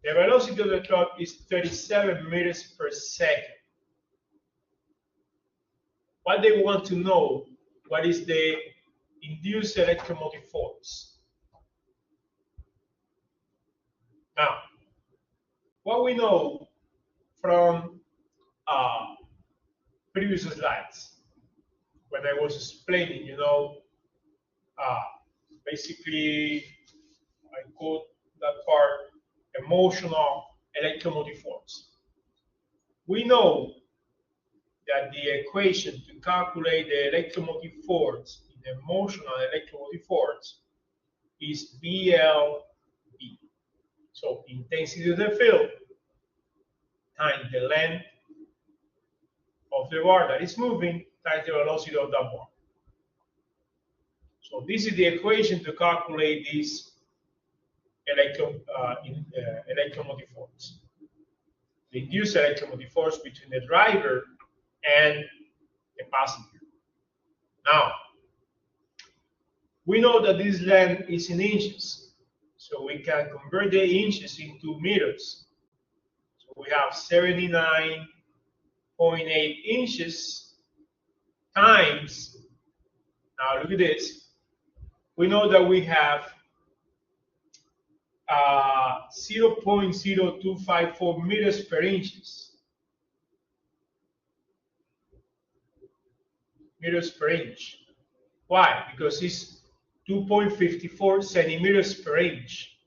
The velocity of the truck is 37 meters per second. What they want to know, what is the induced electromotive force? Now, what we know from previous slides, when I was explaining, basically I called that part emotional electromotive force. We know that the equation to calculate the electromotive force in the emotional electromotive force is BLB. So intensity of the field times the length of the bar that is moving times the velocity of that bar. So this is the equation to calculate this electromotive force. The induced electromotive force between the driver and the passenger. Now, we know that this length is in inches, so we can convert the inches into meters. So we have 79.8 inches times, now look at this, we know that we have 0.0254 meters per inches. Meters per inch. Why? Because it's 2.54 centimeters per inch.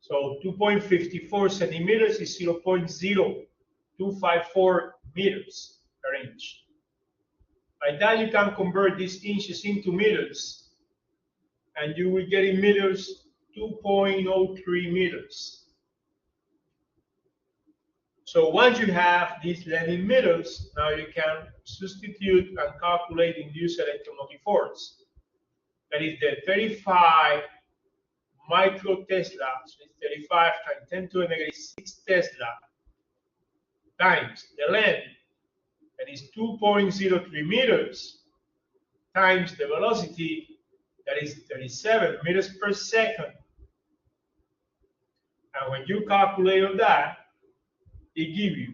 So 2.54 centimeters is 0.0254 meters per inch. Like that, you can convert these inches into meters, and you will get in meters 2.03 meters. So once you have this length in meters, now you can substitute and calculate induced electromotive force. That is the 35 microtesla, so it's 35 times 10 to the negative 6 Tesla, times the length, that is 2.03 meters, times the velocity, that is 37 meters per second. And when you calculate all that, it gives you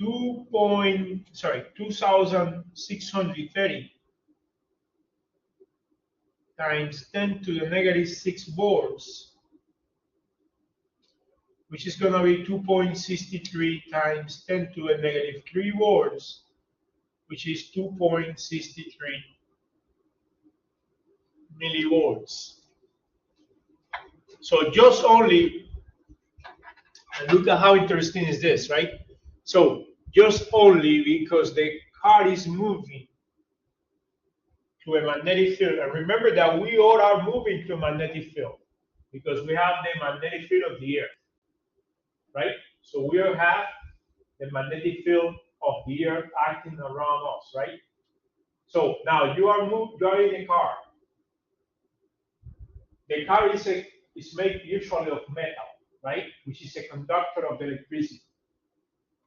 2,630 times 10 to the negative 6 volts, which is going to be 2.63 times 10 to the negative 3 volts, which is 2.63 millivolts. So just only, and look at how interesting is this, right? So just only because the car is moving to a magnetic field, and remember that we all are moving to a magnetic field because we have the magnetic field of the Earth, right? So we all have the magnetic field of the Earth acting around us, right? So now you are in a car. The car is made usually of metal, right? Which is a conductor of electricity.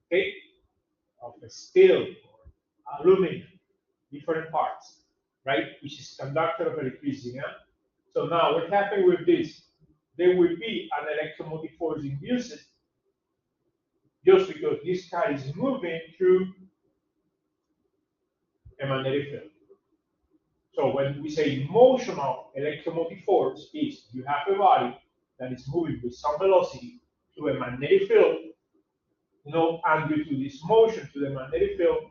Okay? Of steel or aluminum, different parts, right? Which is conductor of electricity. Yeah? So now what happened with this? There will be an electromotive force induced just because this car is moving through a magnetic field. So when we say motional electromotive force, is you have a body that is moving with some velocity to a magnetic field, and due to this motion to the magnetic field,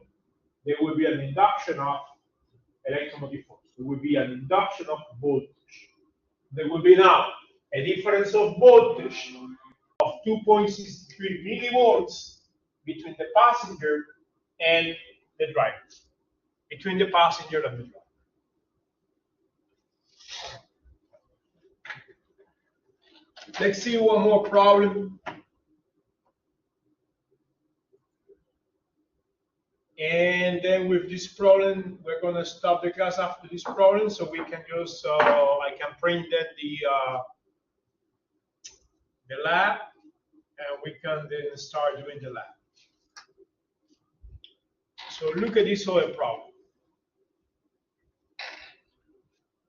there will be an induction of electromotive force. There will be an induction of voltage. There will be now a difference of voltage of 2.63 millivolts between the passenger and the driver. Between the passenger and the driver. Let's see one more problem. And then with this problem, we're going to stop the class after this problem so we can just, I can print that the lab, and we can then start doing the lab. So look at this other problem.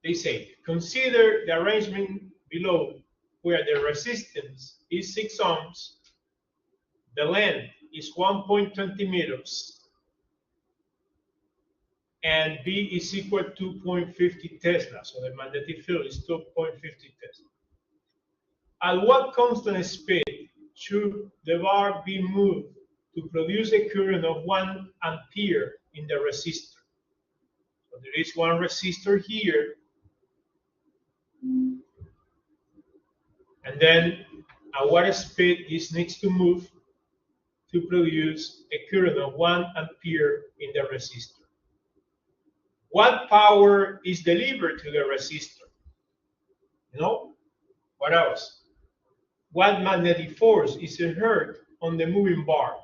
They say, consider the arrangement below where the resistance is 6 ohms, the length is 1.20 meters, and B is equal to 2.50 Tesla. So the magnetic field is 2.50 Tesla. At what constant speed should the bar be moved to produce a current of 1 ampere in the resistor? So there is one resistor here, and then at what speed this needs to move to produce a current of 1 ampere in the resistor. What power is delivered to the resistor? What else? What magnetic force is exerted on the moving bar?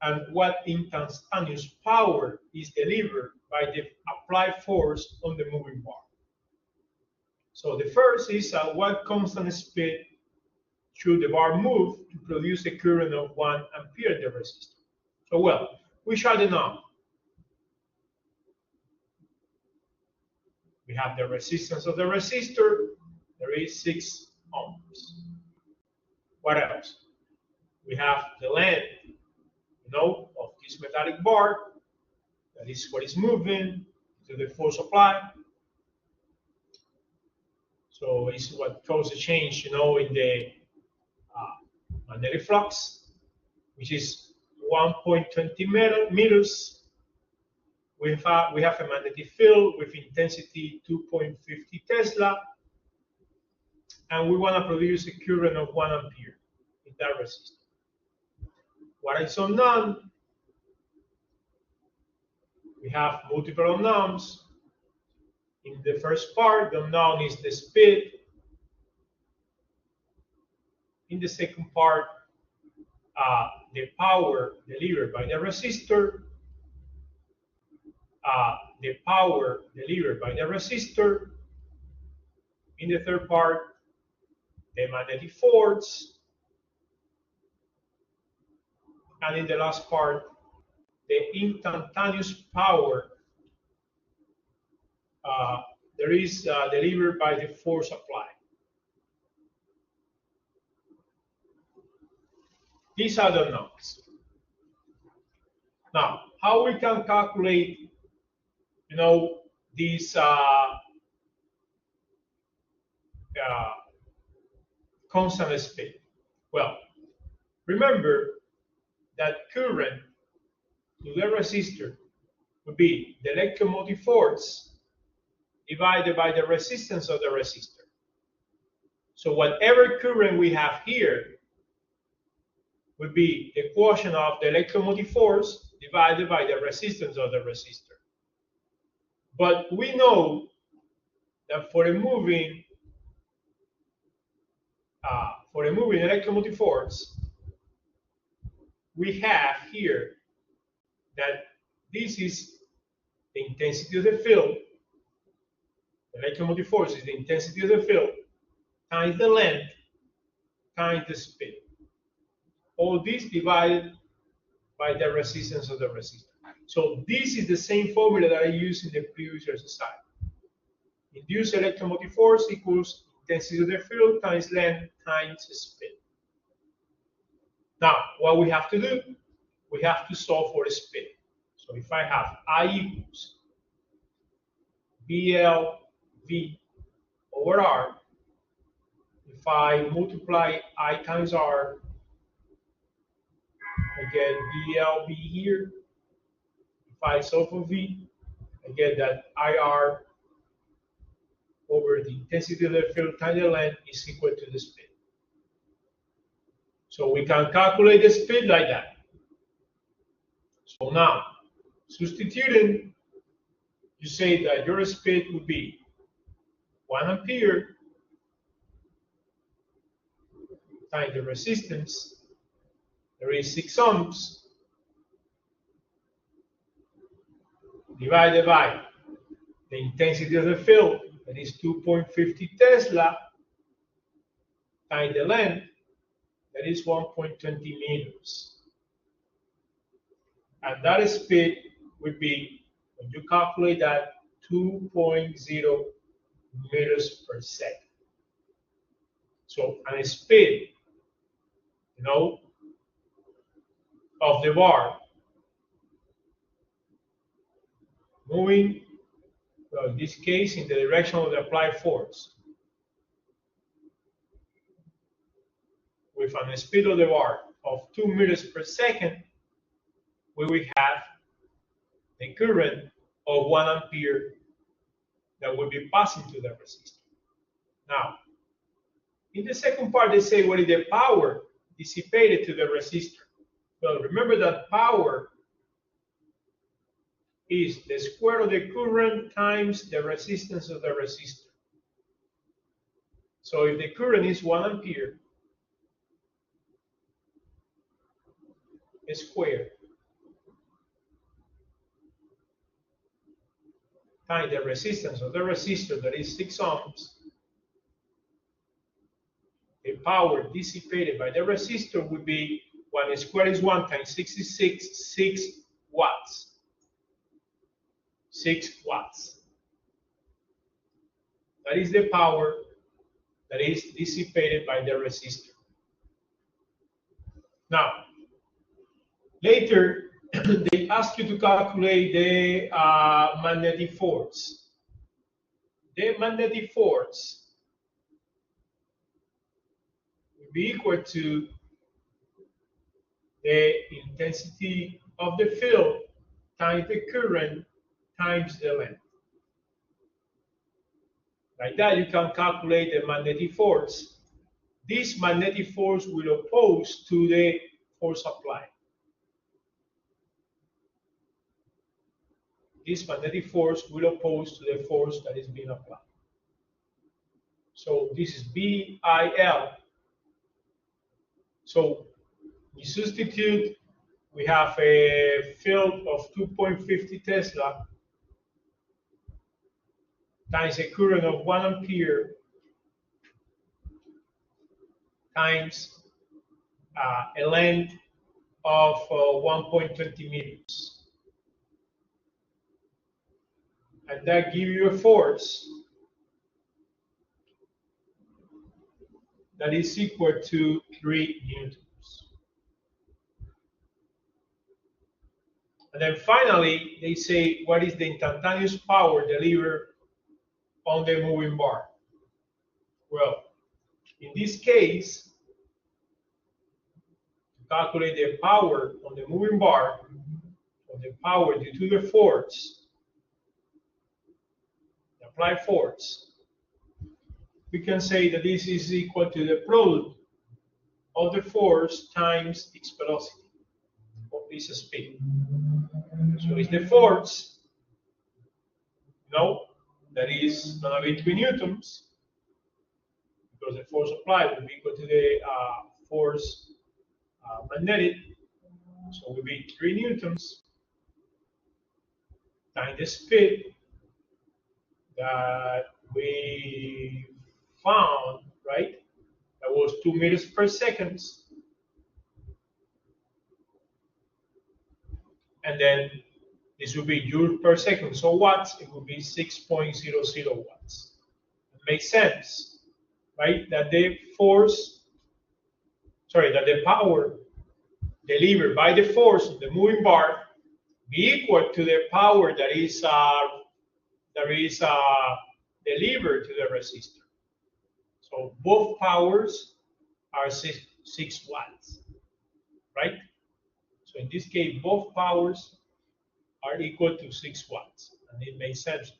And what instantaneous power is delivered by the applied force on the moving bar? So the first is at what constant speed should the bar move to produce a current of 1 ampere in the resistor? So well, which are the known? We have the resistance of the resistor. There is 6 ohms. What else? We have the length, of this metallic bar. That is what is moving to the force applied. So it's what causes a change, in the magnetic flux, which is 1.20 meters. We have a magnetic field with intensity 2.50 Tesla, and we want to produce a current of 1 ampere in that resistor. What is unknown? We have multiple unknowns. In the first part, the unknown is the speed. In the second part, the power delivered by the resistor. The power delivered by the resistor. In the third part, the magnetic force. And in the last part, the instantaneous power there is delivered by the force applied. These are the unknowns. Now, how we can calculate, this constant speed? Well, remember that current to the resistor would be the electromotive force divided by the resistance of the resistor. So whatever current we have here would be the quotient of the electromotive force divided by the resistance of the resistor. But we know that for a moving electromotive force, we have here that this is the intensity of the field. The electromotive force is the intensity of the field times the length times the speed. All this divided by the resistance of the resistor. So this is the same formula that I used in the previous exercise. Induced electromotive force equals intensity of the field times length times speed. Now, what we have to do, we have to solve for speed. So if I have I equals BLV over R, if I multiply I times R, I get BLV here. If I solve for V, I get that IR over the intensity of the field times the length is equal to the speed. So we can calculate the speed like that. So now, substituting, you say that your speed would be 1 ampere times the resistance, there is 6 ohms, divided by the intensity of the field, that is 2.50 Tesla, times the length, that is 1.20 meters. And that speed would be, when you calculate that, 2.0 meters per second. So, and a speed, of the bar moving, well, in this case, in the direction of the applied force, with a speed of the bar of 2 meters per second, we will have the current of 1 ampere that will be passing to the resistor. Now, in the second part, they say what is the power dissipated to the resistor. Well, remember that power is the square of the current times the resistance of the resistor. So if the current is 1 ampere, square times the resistance of the resistor, that is 6 ohms, the power dissipated by the resistor would be 1 squared is 1 times 66, 6 watts. 6 watts. That is the power that is dissipated by the resistor. Now, later, they ask you to calculate the magnetic force. The magnetic force will be equal to the intensity of the field times the current times the length. Like that, you can calculate the magnetic force. This magnetic force will oppose to the force applied. This magnetic force will oppose to the force that is being applied. So this is BIL. So we substitute, we have a field of 2.50 Tesla times a current of 1 ampere times a length of 1.20 meters. And that gives you a force that is equal to 3 newtons. And then finally, they say, what is the instantaneous power delivered on the moving bar? Well, in this case, to calculate the power on the moving bar, or the power due to the force, the applied force, we can say that this is equal to the product of the force times its velocity, or its speed. So it's the force, that is going to be 3 newtons, because the force applied will be equal to the force magnetic, so it will be 3 newtons times the speed that we found, right? That was 2 meters per second. And then this would be joules per second. So watts, it would be 6.00 watts. It makes sense, right? That the power delivered by the force in the moving bar be equal to the power that is delivered to the resistor. So both powers are 6 watts, right? So in this case, both powers are equal to 6 watts, and it makes sense